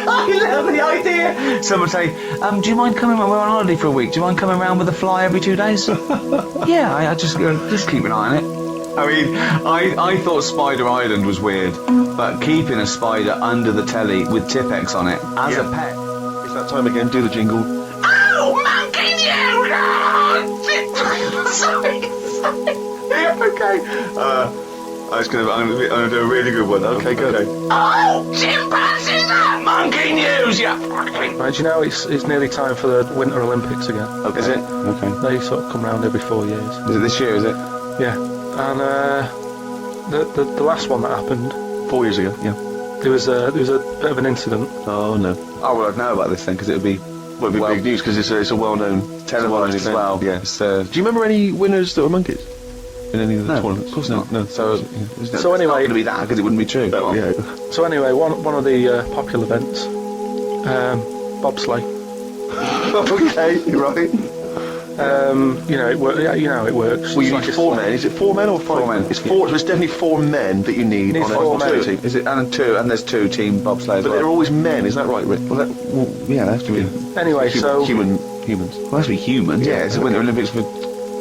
I love the idea. Someone say, do you mind coming? We're on holiday for a week. Do you mind coming round with a fly every 2 days? Yeah, I just keep an eye on it. I mean, I thought Spider Island was weird, but keeping a spider under the telly with Tipex on it as a pet. It's that time again. Do the jingle. Oh, monkey, you! Sorry. Yeah, okay. I'm gonna do a really good one. Okay, good. Oh, chimpanzee, that monkey news, you fucking... Right, do you know it's nearly time for the Winter Olympics again. Okay. Is it? Okay. They sort of come round every 4 years. Is it this year, is it? Yeah. And the last one that happened, 4 years ago. Yeah. there was a bit of an incident. Oh no. Oh, well, I'd know about this then, because it would be... Well, it'd be big news because it's a well-known televised as well. Yeah. It's, Do you remember any winners that were monkeys in any of the No, tournaments? of course not. No. So So anyway- it's not going to be that, because it wouldn't be true. Oh, yeah. So anyway, one of the popular events, bobsleigh. Okay. Right. You know, you know how it works. Well, you It's need like 4 men. Is it 4 men or 5 4 men. It's 4. So it's definitely 4 men that you need Need on 4 a men. team. Is it? And there's 2 team bobsleigh as But they're well. always men. Is that right, Rick? Well, yeah, they have to be. Anyway, so humans. Well, they have to be human. Yeah, it's the Winter Olympics for...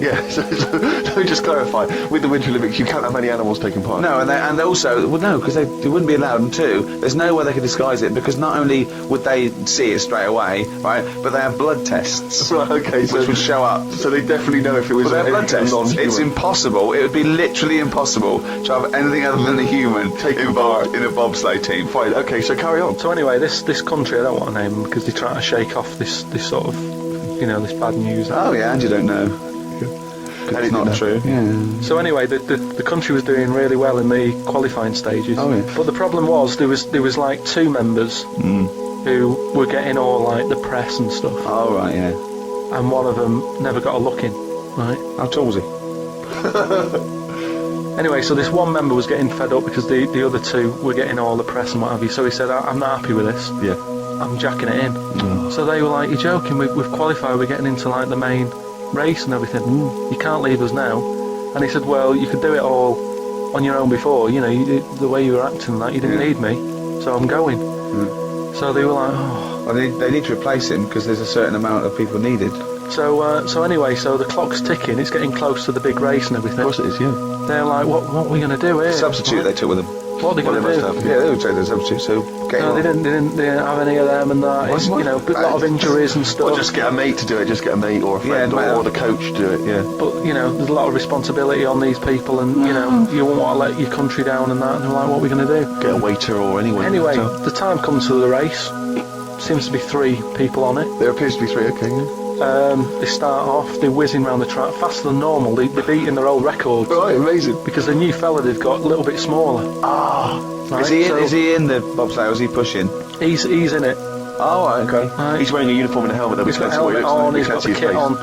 Yeah. So let me just clarify. With the Winter Olympics, you can't have any animals taking part. No, and also, well, no, because they wouldn't be allowed. And 2, there's no way they could disguise it, because not only would they see it straight away, right, but they have blood tests, Right. Okay. So which would show up. So they definitely know if it was Well, they have blood a tests. non-human. It's impossible. It would be literally impossible to have anything other than a human involved in a bobsleigh team. Fine. Okay. So carry on. So anyway, this country, I don't want to name them because they're trying to shake off this sort of, you know, this bad news. Oh yeah, and you don't know. And It's it not didn't true. Yeah. So anyway, the country was doing really well in the qualifying stages. Oh, yeah. But the problem was there was like 2 members who were getting all like the press and stuff, Oh right, yeah. and one of them never got a look in. Right. How tall was he? Anyway, so this one member was getting fed up because the other 2 were getting all the press and what have you. So he said, "I'm not happy with this. Yeah. I'm jacking it in." So they were like, "You're joking? We've qualified. We're getting into like the main race and everything. You can't leave us now." And he said, "Well, you could do it all on your own before. You know, the way you were acting, like you didn't need me, so I'm going." So they were like, "Oh." Well, they need to replace him because there's a certain amount of people needed. So anyway, so the clock's ticking. It's getting close to the big race and everything. Of course it is. Yeah. They're like, "What are we going to do here?" Substitute they took with them. What are they going to do? Yeah, they would take the substitute. So get No, him they on. didn't have any of them and that. It's, you know, a lot of injuries and stuff. Or just get a mate to do it. Just get a mate or a friend Yeah, or the coach to do it. Yeah. But, you know, there's a lot of responsibility on these people and, you know, you won't want to let your country down and that. And they're like, what are we going to do? Get a waiter or anyone. Anyway, So, the time comes for the race. Seems to be 3 people on it. there appears to be 3. Okay. Yeah. They start off, they're whizzing around the track faster than normal. They're beating their old records. Right. Amazing. Because the new fella they've got a little bit smaller. Right, Is he so is he in the bobsleigh or is he pushing? He's in it. Oh, right, okay. Right. He's wearing a uniform and a helmet. He's got a helmet on, he's got the kit on.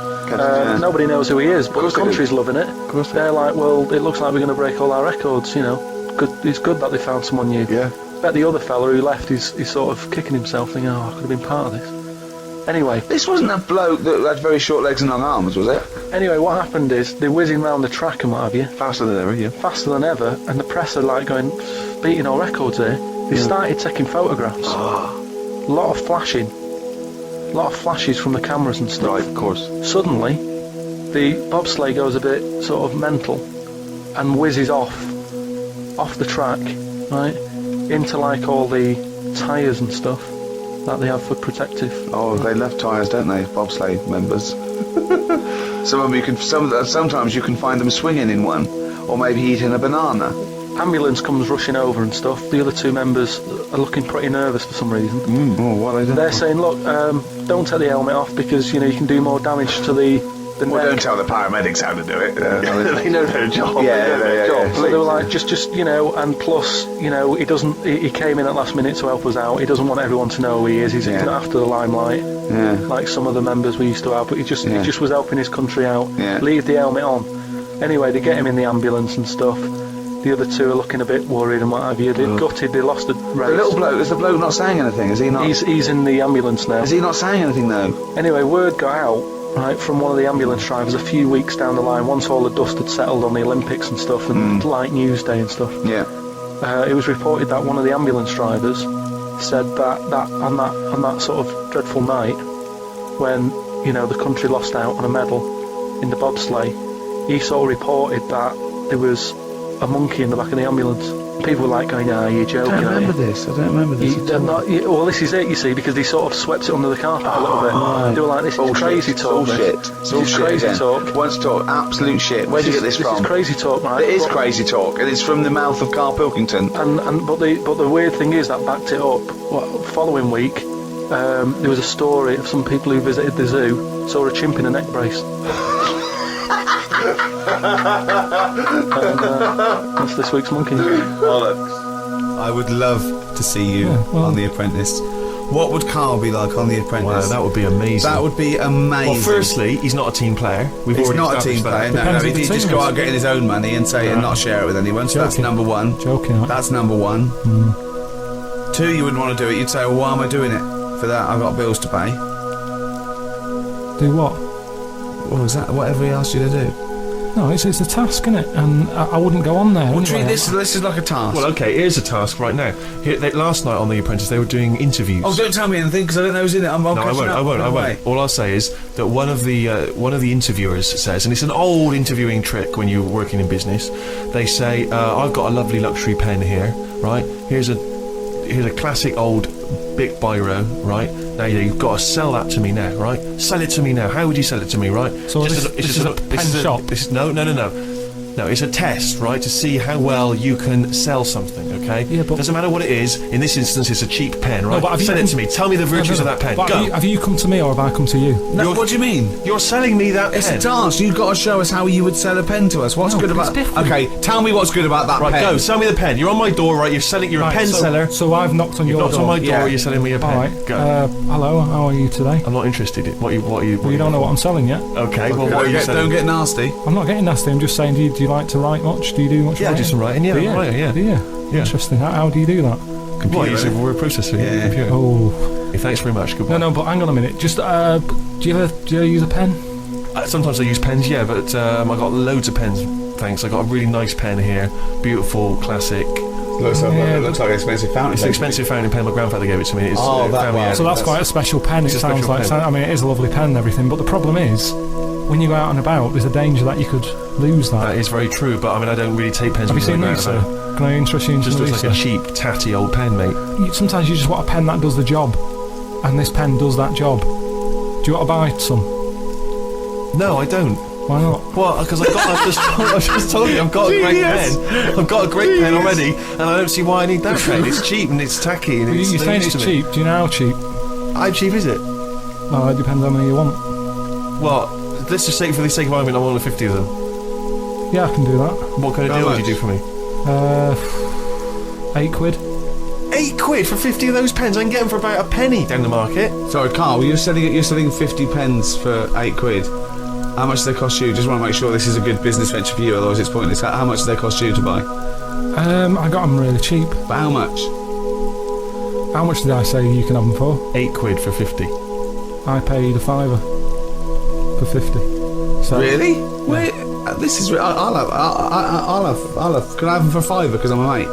Nobody knows who he is, but the course they do. country's loving it. course they They're like, well, it looks like we're going to break all our records, you know. Good, it's good that they found someone new. Yeah. Bet the other fella who left, he's sort of kicking himself, thinking, oh, I could have been part of this. Anyway, This wasn't a bloke that had very short legs and long arms, was it? what happened is they're whizzing around the track and what have you, Faster than ever. Yeah. faster than ever, and the press are like going, beating all records here. They started taking photographs. A lot of flashing. A lot of flashes from the cameras and stuff. Right. Of course. Suddenly, the bobsleigh goes a bit sort of mental and whizzes off the track, right, into like all the tyres and stuff that they have for protective. Oh, they love tyres, don't they, bobsleigh members? Some of them you can. Sometimes you can find them swinging in one, or maybe eating a banana. Ambulance comes rushing over and stuff. The other 2 members are looking pretty nervous for some reason. Oh, what are they doing? They're saying, look, don't take the helmet off because, you know, you can do more damage to the Well, neck. don't tell the paramedics how to do it. They know their job. Yeah, They know their yeah, job. yeah. So they were like, just you know, and plus, you know, he came in at last minute to help us out. He doesn't want everyone to know who he is. He's Yeah. not after the limelight, Yeah. like some of the members we used to have. But he just was helping his country out. Yeah. Leave the helmet on. Anyway, they get him in the ambulance and stuff. The other 2 are looking a bit worried and what have you. They're gutted. They lost the race. The little bloke. Is the bloke not saying anything? Is he not? He's in the ambulance now. Is he not saying anything though? Anyway, word got out, right, from one of the ambulance drivers a few weeks down the line, once all the dust had settled on the Olympics and stuff, and like News Day and stuff. Yeah. It was reported that one of the ambulance drivers said that on that sort of dreadful night, when, you know, the country lost out on a medal in the bobsleigh, he sort of reported that there was a monkey in the back of the ambulance. People were like going, you're joking. I don't remember this. Well, this is it, you see, because they sort of swept it under the carpet a little bit. They were like, this is crazy talk. Bullshit. This is crazy talk. Once talk, absolute shit. Where'd you get this from? This is crazy talk, right? It is crazy talk, and it's from the mouth of Karl Pilkington. But the weird thing is that backed it up. Following week, there was a story of some people who visited the zoo, saw a chimp in a neck brace. That's this week's monkey. I would love to see you on The Apprentice. What would Karl be like on The Apprentice? Wow, that would be amazing. That would be amazing. Well, firstly, he's not a team player. He's not a team player. No, he'd just go out getting his own money and say and not share it with anyone. So that's number one. Joking. That's number one. 2, you wouldn't want to do it. You'd say, well, why am I doing it? For that, I've got bills to pay. Do what? What was that? Whatever he asked you to do. No, it's a task, isn't it? And I wouldn't go on there. Well, anyway. treat this is like a task. Well, okay, here's a task right now. Last night on The Apprentice, they were doing interviews. Oh, don't tell me anything because I don't know who's in it. I won't. All All I'll say is that one of the interviewers says, and it's an old interviewing trick when you're working in business. They say, "I've got a lovely luxury pen here, right? Here's a classic old Bic biro, right? Now you've got to sell that to me now, right? Sell it to me now. How would you sell it to me, right? So this is a pen shop? No, it's a test, right, to see how well you can sell something, okay? Yeah, but... Doesn't matter what it is. In this instance, it's a cheap pen, right? No, but sell it to me. Tell me the virtues of that pen. But Go. have you come to me or have I come to you? No, what do you mean? You're selling me that It's pen. a task. You've got to show us how you would sell a pen to us. What's good about... Okay, tell me what's good about that Right, pen. go. Sell me the pen. You're on my door, right? You're a pen seller. So I've knocked on your door. Knocked on my door, Yeah. you're selling me a pen. All right. Go. Hello, how are you today? I'm not interested in what you You don't know what I'm selling yet. Okay, well, what are you Don't selling? get nasty. I'm not getting nasty. I'm just saying, do you like to write much? Do you do much Yeah, I writing? do some writing, yeah, Do you? I'm a writer, yeah. Do you? Yeah. Interesting. How do you do that? What, use a word processor? Yeah. Computer. Oh. Hey, thanks very much. Goodbye. No, but hang on a minute. Just, do you ever use a pen? Sometimes I use pens, yeah, but I got loads of pens. Thanks. I got a really nice pen here, beautiful, classic. Looks like an expensive fountain. It's an expensive fountain pen. My grandfather gave it to me. It's, Oh, that family one. art. So that's quite a special pen. It It's a sounds special like. pen. I mean, it is a lovely pen and everything. But the problem is, when you go out and about, there's a danger that you could lose that. That is very true, but I mean, I don't really take pens. Have you with me seen around Lisa? about. Can I interest you in It just some looks like Lisa? a cheap, tatty old pen, mate. Sometimes you just want a pen that does the job, and this pen does that job. Do you want to buy some? No, I don't. Why not? What? Because I just told you I've got a great pen. I've got a great pen already, and I don't see why I need that pen. It's cheap and it's tacky and it's You're saying it's cheap. Do you know how cheap? How cheap is it? Well, it depends how many you want. Well, let's just say for the sake of argument, I want 50 of them. Yeah, I can do that. What kind of deal would you do for me? £8. 8 quid for 50 of those pens. I can get them for about a penny down the market. Sorry, Karl, you're selling 50 pens for 8 quid. How much do they cost you? Just want to make sure this is a good business venture for you, otherwise it's pointless. How much do they cost you to buy? I got them really cheap. But how much? How much did I say you can have them for? 8 quid for 50. I paid a £5 for 50. So Really? Wait, this is. I'll have. Can I have them for £5 because I'm a mate?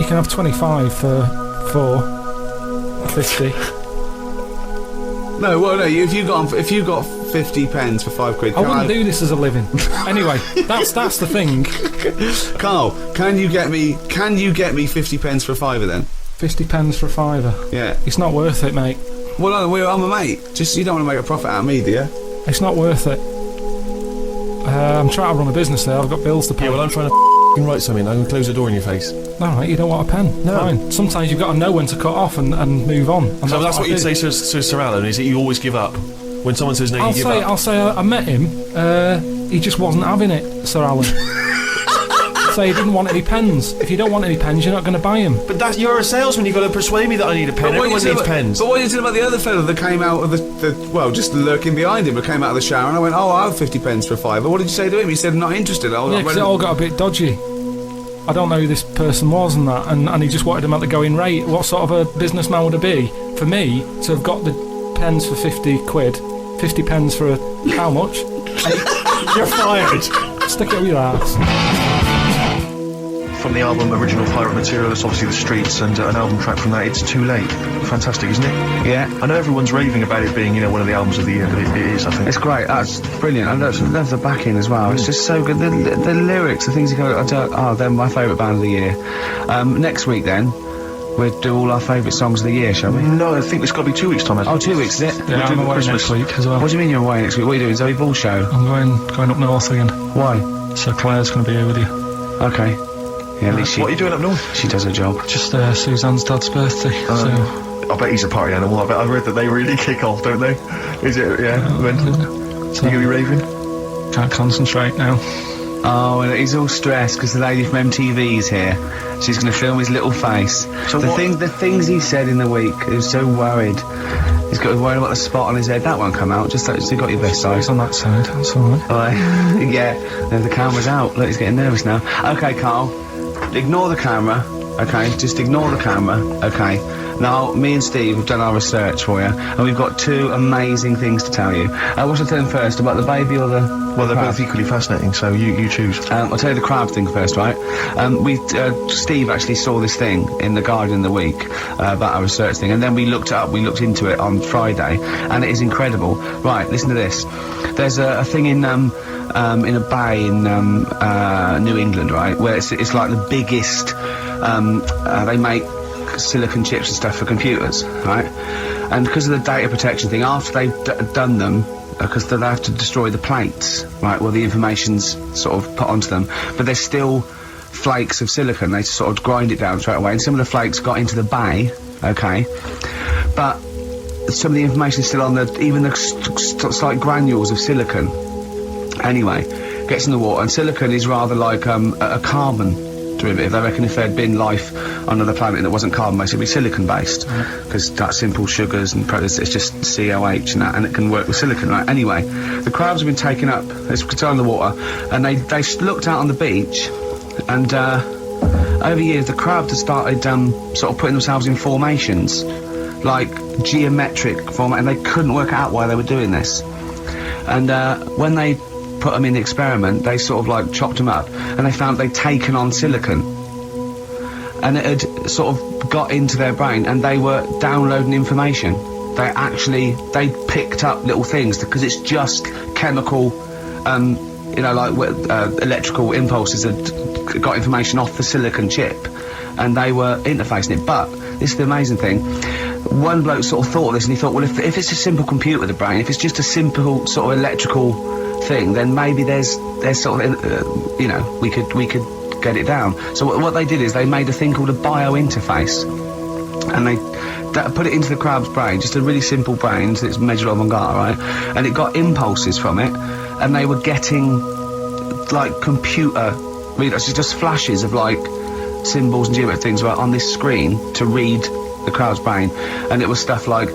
you can have 25 for 50. No, well, no. If you got 50 pens for 5 quid, I wouldn't do this as a living. Anyway, that's the thing. Karl, can you get me 50 pens for £5 then? 50 pence for a £5. Yeah. It's not worth it, mate. Well, no, I'm a mate. Just you don't want to make a profit out of me, do you? It's not worth it. I'm trying to run a business there. I've got bills to pay. Yeah, well, I'm trying to write something. I'm going to close the door in your face. No, mate, you don't want a pen. No. Fine. Sometimes you've got to know when to cut off and move on. And So that's what I you'd do. say to Sir Alan, is that you always give up? When someone says no, you give up? I'll say I met him. He just wasn't having it, Sir Alan. So he didn't want any pens. If you don't want any pens, you're not going to buy them. But you're a salesman, you've got to persuade me that I need a pen. Everyone needs pens. But what are you saying about the other fellow that came out of well, just lurking behind him, but came out of the shower, and I went, I'll have 50 pence for £5. What did you say to him? He said, not interested. Yeah, because it all got a bit dodgy. I don't know who this person was and that, and he just wanted him at the going rate. What sort of a businessman would it be for me to have got the pens for 50 quid, 50 pens for how much? You're fired. Stick it with your ass. from the album Original Pirate Material. It's obviously The Streets, and an album track from that, It's Too Late. Fantastic, isn't it? Yeah. I know everyone's raving about it being, one of the albums of the year, but it is, I think. It's great. That's brilliant. I love the backing as well. It's just so good. The lyrics, the things you go, they're my favourite band of the year. Next week then, we'll do all our favourite songs of the year, shall we? No, I think it's got to be 2 weeks' time. Oh, 2 weeks, is it? Yeah, I'm away next week as well. What do you mean you're away next week? What are you doing? Zoe Ball show? I'm going up north again. Why? So Claire's going to be here with you. Okay. Yeah, at least What are you doing up north? she does her job. Just Suzanne's dad's birthday. So I bet he's a party animal. I read that they really kick off, don't they? Is it? Yeah. When? so You gonna be raving? can't concentrate now. Oh, and he's all stressed because the lady from MTV's here. She's going to film his little face. So what- the things he said in the week, he was so worried. He's got worried about the spot on his head. That won't come out. Just so you got your best side. It's on that side. That's all right. Yeah, the camera's out. Look, he's getting nervous now. Okay, Karl, ignore the camera. Okay, just ignore the camera. Okay. Now, me and Steve have done our research for you, and we've got 2 amazing things to tell you. What should I tell them first, about the baby or the... Well, they're crab? both equally fascinating, so you choose. I'll tell you the crab thing first, right? Steve actually saw this thing in The Guardian in the week about our research thing, and then we looked it up, we looked into it on Friday, and it is incredible. Right, listen to this. There's a thing in a bay in New England, right, where it's like the biggest, they make silicon chips and stuff for computers, right? And because of the data protection thing, after they've done them, because they have to destroy the plates, right, where the information's sort of put onto them, but there's still flakes of silicon. They sort of grind it down straight away, and some of the flakes got into the bay, okay, but some of the information's still on even the slight granules of silicon. Anyway, gets in the water, and silicon is rather like a carbon derivative. I reckon if there'd been life on another planet that wasn't carbon-based, it'd be silicon-based, because that's simple sugars and it's just COH and that, and it can work with silicon, right? Anyway, the crabs have been taken up, it's in the water, and they looked out on the beach, and over years the crabs have started sort of putting themselves in formations, like geometric form, and they couldn't work out why they were doing this. And when they put them in the experiment, they sort of like chopped them up, and they found they'd taken on silicon, and it had sort of got into their brain, and they were downloading information. They picked up little things, because it's just chemical, like electrical impulses that got information off the silicon chip, and they were interfacing it. But this is the amazing thing. One bloke sort of thought of this, and he thought, well, if it's a simple computer with a brain, if it's just a simple sort of electrical thing, then maybe there's sort of we could get it down. So what they did is they made a thing called a bio-interface, and they put it into the crab's brain, just a really simple brain, so it's measured on Vanguard, right? And it got impulses from it, and they were getting like computer readers, just flashes of like symbols and geometric things right on this screen to read the crab's brain, and it was stuff like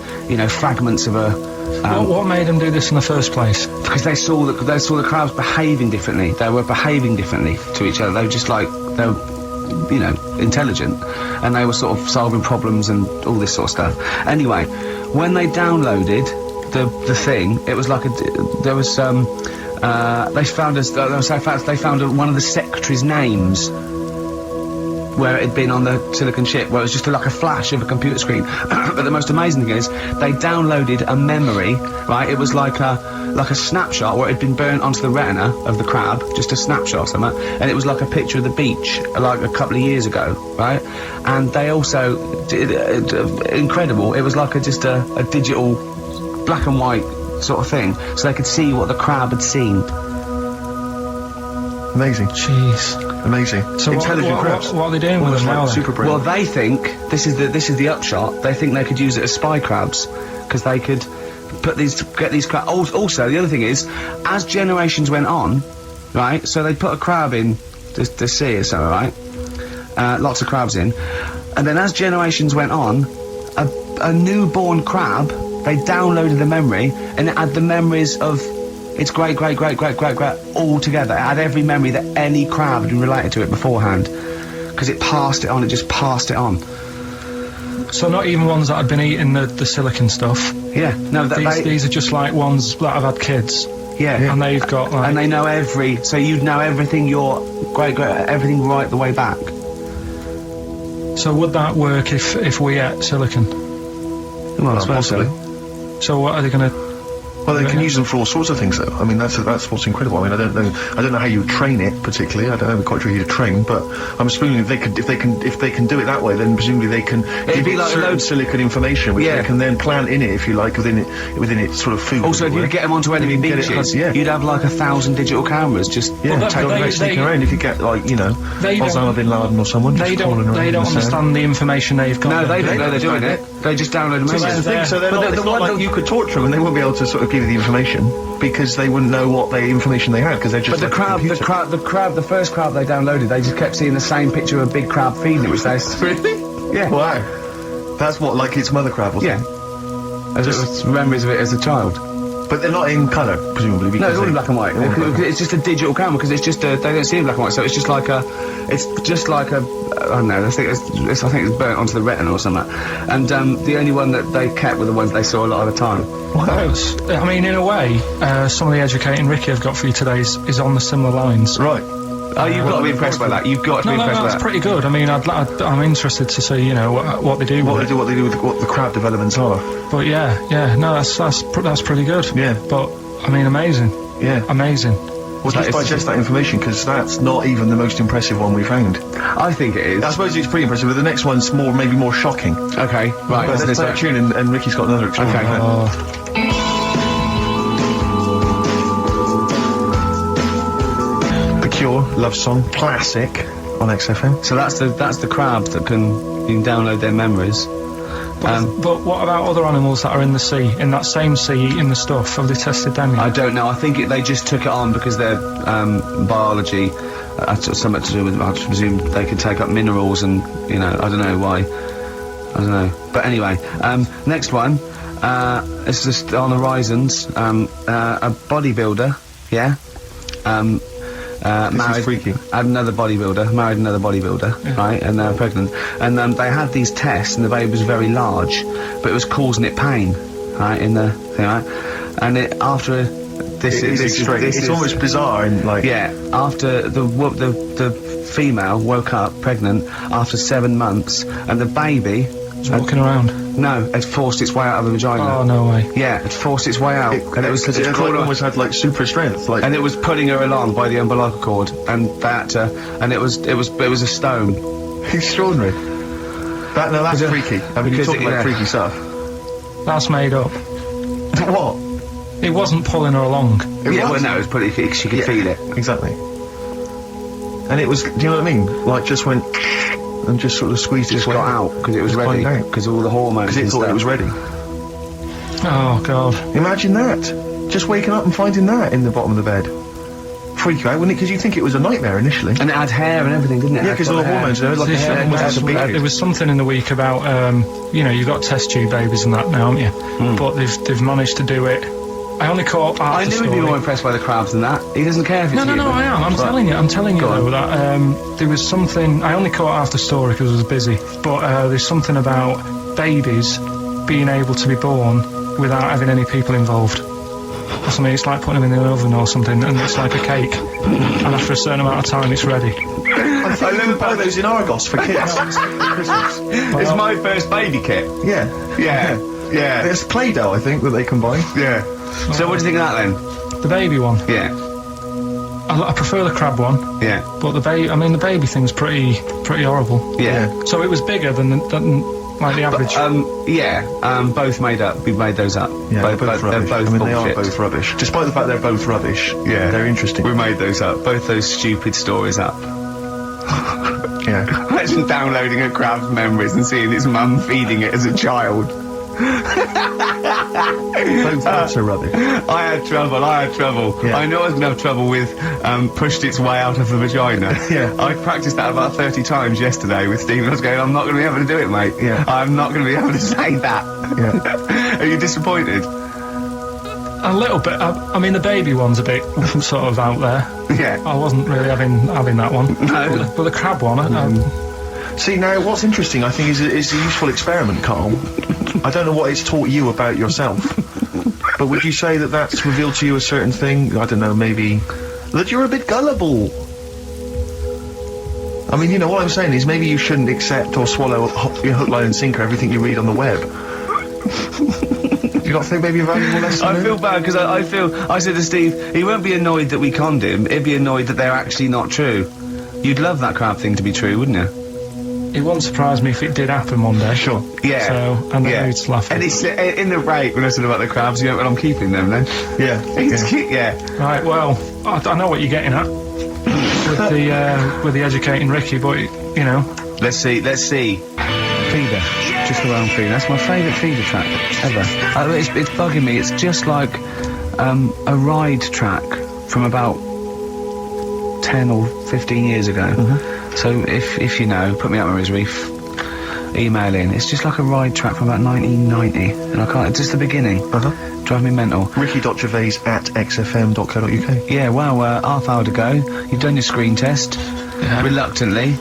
fragments of a. What made them do this in the first place? Because they saw the crabs behaving differently. They were behaving differently to each other. They were just like they were, intelligent, and they were sort of solving problems and all this sort of stuff. Anyway, when they downloaded the thing, it was like they found one of the secretary's names where it had been on the silicon chip, where it was just like a flash of a computer screen. But the most amazing thing is, they downloaded a memory, right? It was like a snapshot where it had been burnt onto the retina of the crab, just a snapshot or something, and it was like a picture of the beach, like a couple of years ago, right? And they also, incredible, it was like just a digital black and white sort of thing, so they could see what the crab had seen. Amazing. Jeez. Amazing. So intelligent crabs. What are they doing with them now? Super brain. Well, they think this is the upshot. They think they could use it as spy crabs, because they could get these crabs. Also, the other thing is, as generations went on, right? So they put a crab in the sea or something, right? Lots of crabs in, and then as generations went on, a newborn crab, they downloaded the memory, and it had the memories of its great all together. It had every memory that any crab had been related to it beforehand, because it passed it on. It just passed it on. So not even ones that had been eating the silicon stuff. Yeah, no. These are just like ones that have had kids. Yeah. And they've got like. And they know so you'd know everything everything right the way back. So would that work if we ate silicon? Well, I suppose so. possibly. So what are they going to? Well, they can use them for all sorts of things, though. I mean, that's what's incredible. I mean, I don't know how you would train it particularly. I don't know quite sure how you train, but I'm assuming if they can do it that way, then presumably they can give it certain silicon information, which they can then plant in it, if you like, within its sort of food. Also, if you get them onto enemy beaches, you'd have like 1,000 digital cameras just sneaking around. If you get like Osama bin Laden or someone, they don't understand the information they've got. No, they don't know they're doing it. They just download a message. So they're not like you could torture them and they wouldn't be able to sort of give you the information because they wouldn't know what information they had because they're just. But the first crab they downloaded, they just kept seeing the same picture of a big crab feeding it, which they really. Yeah. Wow. That's what, like its mother crab, wasn't it? Yeah. As memories of it as a child. But they're not in colour, presumably. No, it's all in black and white. It's just a digital camera because it's just they don't see in black and white, so it's just like a I don't know. I think it's burnt onto the retina or something. And the only one that they kept were the ones they saw a lot of the time. Wow. I mean, in a way, some of the educating Ricky I've got for you today is on the similar lines. Right. Oh, you've got to be impressed by that. You've got to be impressed by that. That's pretty good. I mean, I'm interested to see, what they do. What they do with what the crab developments are. But yeah, no, that's pretty good. Yeah. But I mean, amazing. Yeah. Amazing. Well, just digest that information because that's not even the most impressive one we found. I think it is. I suppose it's pretty impressive, but the next one's maybe more shocking. Okay, right. But let's play a tune and Ricky's got another extraordinary. Oh. The Cure, Love Song, classic on XFM. So that's the crab that you can download their memories. But what about other animals that are in the sea, in that same sea, eating the stuff? Have they tested them yet? I don't know. I think they just took it on because their biology something to do with. I presume they can take up minerals and I don't know why. I don't know. But anyway, next one. It's just on the horizons. A bodybuilder. Yeah. This is freaky. Married another bodybuilder, right, and they're pregnant. And they had these tests, and the baby was very large, but it was causing it pain, right, in the thing, right? And after it's almost bizarre and like. Yeah, after the female woke up pregnant after 7 months, and the baby was walking around. No, it forced its way out of the vagina. Oh, no way. Yeah, it forced its way out. And it was because it almost had like super strength, like. And it was pulling her along by the umbilical cord, and and it was a stone. Extraordinary. That's freaky. I mean, you're talking about freaky stuff. That's made up. What? It wasn't pulling her along. It was pulling. She could feel it. Exactly. And it was. Do you know what I mean? Like just went. And just sort of squeezed its way out because it was ready. Because all the hormones. Because it thought it was ready. Oh God! Imagine that. Just waking up and finding that in the bottom of the bed. Freak you out, wouldn't it? Because you think it was a nightmare initially. And it had hair and everything, didn't it? Yeah, because all the hormones. There was like there was something in the week about you've got test tube babies and that now, haven't you? But they've managed to do it. I only caught. I knew he'd be more impressed by the crabs than that. He doesn't care if it's No, I am. I'm telling you though that there was something. I only caught half the story because I was busy. But there's something about babies being able to be born without having any people involved. Or something. It's like putting them in the oven or something, and it's like a cake. And after a certain amount of time, it's ready. I think you buy those in Argos for kids. Christmas. It's my first baby kit. Yeah. There's Play-Doh, I think, that they can buy. Yeah. So what do you think of that then? The baby one. Yeah. I prefer the crab one. Yeah. But the baby thing's pretty horrible. Yeah. So it was bigger than like the average. Both made up. We made those up. Yeah, they're both rubbish. They're both they are both rubbish. Despite the fact they're both rubbish. Yeah. They're interesting. We made those up. Both those stupid stories up. Yeah. Imagine downloading a crab's memories and seeing its mum feeding it as a child. Both are rubbish. I had trouble. Yeah. I knew I was going to have trouble with pushed its way out of the vagina. Yeah. I practiced that about 30 times yesterday with Stephen. I was going, I'm not going to be able to do it, mate. Yeah. I'm not going to be able to say that. Yeah. Are you disappointed? A little bit. I mean, the baby one's a bit sort of out there. Yeah. I wasn't really having that one. No. But the crab one, See, now, what's interesting, I think, is a useful experiment, Karl. I don't know what it's taught you about yourself. But would you say that that's revealed to you a certain thing? I don't know, maybe that you're a bit gullible. I mean, you know, what I'm saying is maybe you shouldn't accept or swallow your hook, line and sinker everything you read on the web. Do you not think maybe a valuable lesson? I feel bad because I said to Steve, he won't be annoyed that we conned him, he'd be annoyed that they're actually not true. You'd love that crab thing to be true, wouldn't you? It wouldn't surprise me if it did happen one day. Sure. Yeah. So, and then he'd laugh. And it's in the break when I said about the crabs, you know, when I'm keeping them then. Yeah. Yeah. Right, well, I know what you're getting at. with the educating Ricky, but, you know. Let's see. Feeder. Just around Feeder. That's my favourite Feeder track ever. It's bugging me. It's just like a ride track from about 10 or 15 years ago. So if you know, put me out my reef, email in. It's just like a ride track from about 1990, and I can't. It's just the beginning. Drive me mental. Ricky.gervais@xfm.co.uk. Yeah, well, half hour to go. You've done your screen test. Yeah. Reluctantly.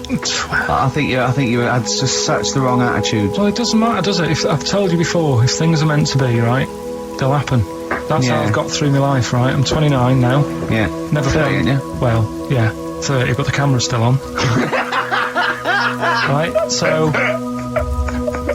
I think you had just such the wrong attitude. Well, it doesn't matter, does it? If I've told you before, if things are meant to be, right, they'll happen. That's how I've got through my life, right? I'm 29 now. Yeah. Never 30, ain't you? Well, yeah, 30, but the camera's still on. Right, so...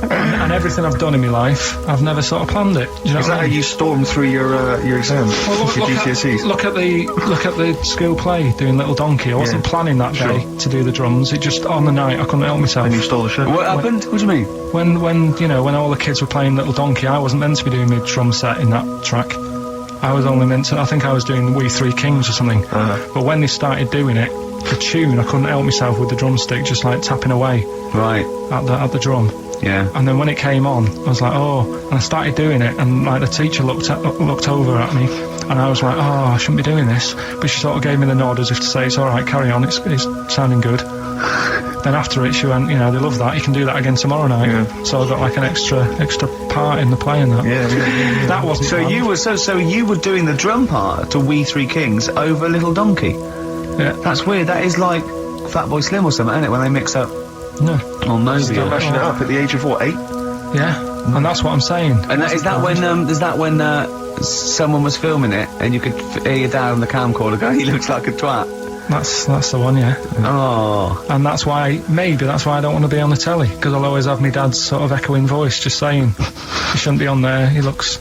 and everything I've done in my life, I've never sort of planned it. Do you know Is that how you stormed through your exams? Well, your GCSEs? look at the school play doing Little Donkey. I wasn't planning that day to do the drums. It just on the night I couldn't help myself. And you stole the show. What happened? What do you mean? When all the kids were playing Little Donkey, I wasn't meant to be doing my drum set in that track. I was only meant to. I think I was doing We Three Kings or something. But when they started doing it, the tune, I couldn't help myself with the drumstick, just like tapping away. Right. At the drum. Yeah. And then when it came on, I was like, oh, and I started doing it, and like the teacher looked over at me, and I was like, oh, I shouldn't be doing this, but she sort of gave me the nod as if to say, it's all right, carry on, it's sounding good. Then after it, she went, you know, they love that, you can do that again tomorrow night. Yeah. So I got like an extra part in the play and that. Yeah. That wasn't. So planned. you were doing the drum part to We Three Kings over Little Donkey. Yeah. That's weird. That is like Fatboy Slim or something, isn't it? When they mix up. No. Oh no. Still mashing it up at the age of what, 8? Yeah. And that's what I'm saying. And is that when someone was filming it and you could hear your dad on the camcorder go, he looks like a twat? That's the one, yeah. Oh. And that's why I don't want to be on the telly, because I'll always have my dad's sort of echoing voice just saying, he shouldn't be on there, he looks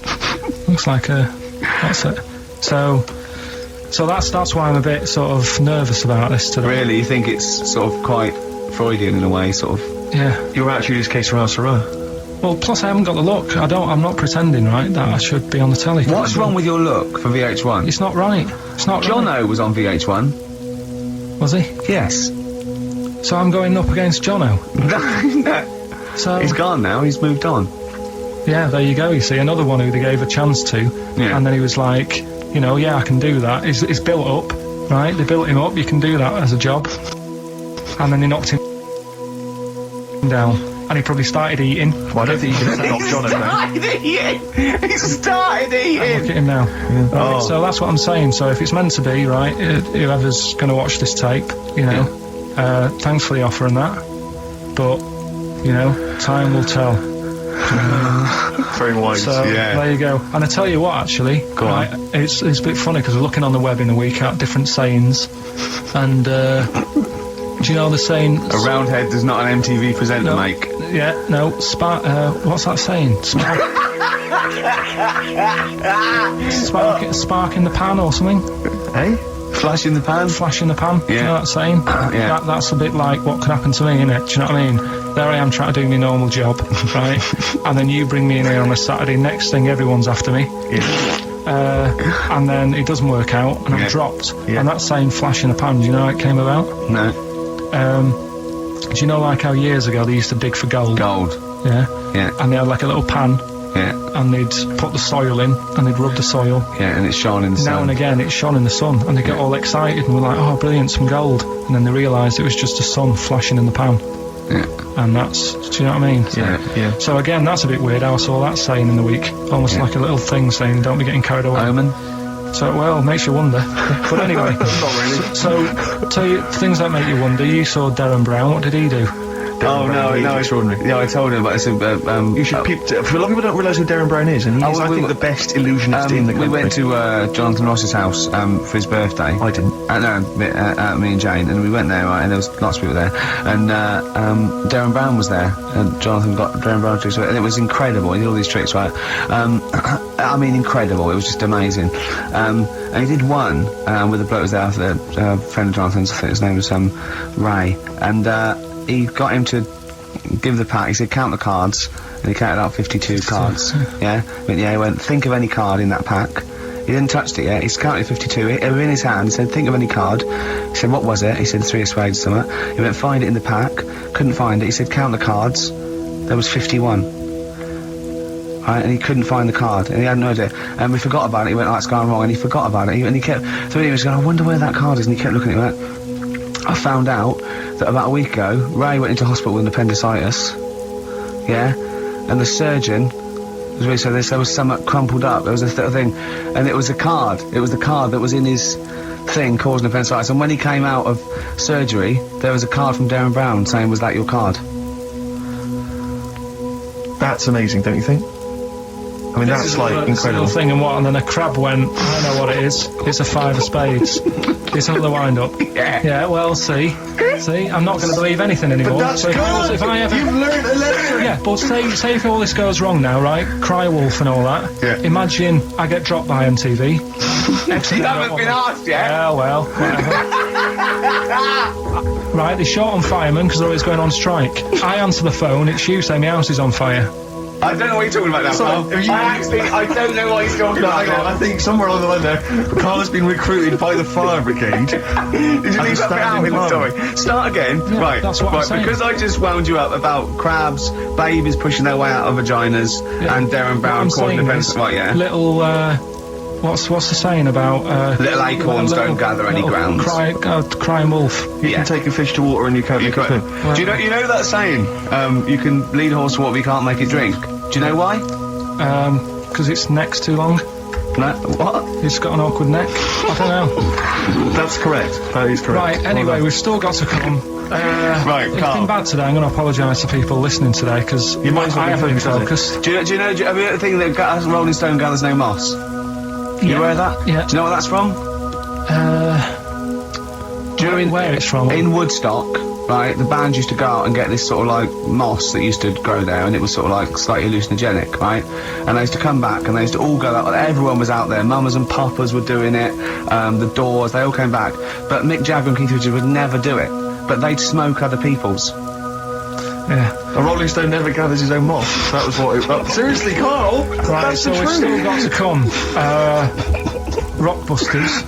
like a... That's it. So that's why I'm a bit sort of nervous about this today. Really? You think it's sort of quite Freudian in a way, sort of? Yeah. Your attitude is que sera, sera. Well, plus I haven't got the look. I'm not pretending, right, that I should be on the telly. What's wrong with your look for VH1? It's not right. It's not right. Jono was on VH1. Was he? Yes. So I'm going up against Jono. No. So he's gone now, he's moved on. Yeah, there you go, you see, another one who they gave a chance to, and then he was like, you know, yeah, I can do that. It's built up, right? They built him up, you can do that as a job. And then they knocked him down, and he probably started eating. Well, I don't think you can ever knock Jono down. He started eating! Look at him now. Yeah. Right, so that's what I'm saying. So if it's meant to be, right, whoever's going to watch this tape, you know, thanks for the offer and that, but, you know, time will tell. Very wise. So there you go. And I tell you what, actually, right, it's a bit funny because we're looking on the web in the week at different sayings, and do you know the saying? A round head does not an MTV presenter make. Yeah, no. What's that saying? Spark in the pan or something? Eh? Flash in the pan? Flash in the pan. Yeah. You know that saying? Yeah. That's a bit like what could happen to me, innit? Do you know what I mean? There I am trying to do my normal job, right? And then you bring me in here on a Saturday, next thing everyone's after me. Yeah. And then it doesn't work out, and I'm dropped. Yeah. And that saying flash in the pan, do you know how it came about? No. Do you know like how years ago they used to dig for gold? Gold. Yeah. Yeah. And they had like a little pan. Yeah. And they'd put the soil in, and they'd rub the soil. Yeah, and it shone in the sun. Now and again, it shone in the sun, and they get all excited and were like, oh, brilliant, some gold. And then they realised it was just the sun flashing in the pan. Yeah. And that's, do you know what I mean? Yeah. So again, that's a bit weird how I saw that saying in the week. Almost like a little thing saying, don't be getting carried away. Omen. So, well, makes you wonder. But anyway. Not really. So, tell you, things that make you wonder, you saw Darren Brown, what did he do? Darren Brown, he's extraordinary. Yeah, I told him, but it's You should peep. For a lot of people don't realise who Darren Brown is, and he's, I think, the best illusionist in the country. We went to Jonathan Ross's house for his birthday. I didn't. No, me and Jane, and we went there, right, and there was lots of people there, and Darren Brown was there, and Jonathan got Darren Brown tricks, and it was incredible. He did all these tricks, right? I mean, incredible. It was just amazing. And he did one with a bloke who was there after a friend of Jonathan's. I think his name was Ray, and he got him to give the pack. He said, count the cards, and he counted out 52 cards. Yeah, he went, think of any card in that pack. He didn't touch it yet. He's counted 52. They were in his hand. He said, think of any card. He said, what was it? He said, 3 of spades, something. He went, find it in the pack. Couldn't find it. He said, count the cards. There was 51. Right, and he couldn't find the card, and he had no idea. And we forgot about it. He went, oh, it's gone wrong, and he forgot about it. And he kept, so he was going, I wonder where that card is, and he kept looking at it. I found out that about a week ago, Ray went into hospital with an appendicitis. Yeah, and the surgeon was really so there was something crumpled up. There was a thing, and it was a card. It was the card that was in his thing causing appendicitis. And when he came out of surgery, there was a card from Darren Brown saying, "Was that your card?" That's amazing, don't you think? I mean, that's like incredible. Thing and then a crab went, I know what it is. It's a 5 of spades. It's not the wind up. Yeah, well, see, I'm not going to believe anything anymore. But that's so good! If I ever, You've learned a lesson! Yeah, but say if all this goes wrong now, right? Cry wolf and all that. Yeah. Imagine I get dropped by MTV. You haven't been asked yet. Yeah, well, whatever. Right, they short on firemen because they're always going on strike. I answer the phone, it's you saying my house is on fire. I don't know what you're talking about now, Carl. I don't know what he's talking about now. I think somewhere along the line there, Karl has been recruited by the fire brigade. Did you leave that bit out in the story? Start again. Yeah, right, that's what I'm saying. Because I just wound you up about crabs, babies pushing their way out of vaginas, and Darren Brown causing offence. Right, yeah. Little, what's the saying about, little acorns don't gather any grounds. Crying wolf. You can take a fish to water and you can't make it swim. Do you know that saying? You can lead a horse to water, but you can't make it drink. Do you know why? Because its neck's too long. No, what? It's got an awkward neck. I don't know. That's correct. That is correct. Right, anyway, we've still got to come. Right, It's Karl. been bad today. I'm going to apologise to people listening today because You might as well I be haven't been focused, focused. Do you know? Have you heard the thing that Rolling Stone gathers no moss? You aware of that? Yeah. Do you know where that's from? Do you know Where it's from? In Woodstock, right, the band used to go out and get this sort of like moss that used to grow there, and it was sort of like slightly hallucinogenic, right? And they used to come back and they used to all go out, everyone was out there, mamas and papas were doing it, the Doors, they all came back. But Mick Jagger and Keith Richards would never do it, but they'd smoke other people's. Yeah. A Rolling Stone never gathers his own moss. That was what it was. Seriously, Karl! Right, That's so the we've truth. still got to come. Rockbusters.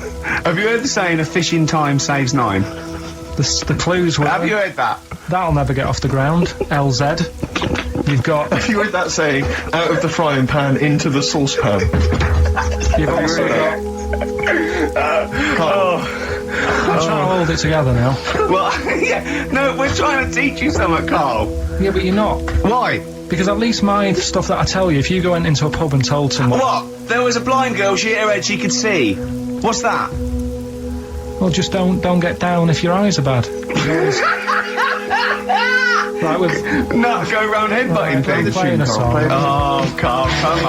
Have you heard the saying, a fish in time saves 9? The clues were... Have you heard that? That'll never get off the ground. LZ. You've got... Have you heard that saying, out of the frying pan into the saucepan? You've also got... I'm trying to hold it together now. Well, yeah, no, we're trying to teach you something, Karl. Yeah, but you're not. Why? Because at least my stuff that I tell you, if you go into a pub and told someone... What? There was a blind girl, she hit her head, she could see. What's that? Well, just don't get down if your eyes are bad. Right, with... No, go round headbutting Right, things. playing a song. Oh, Karl, come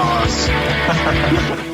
on.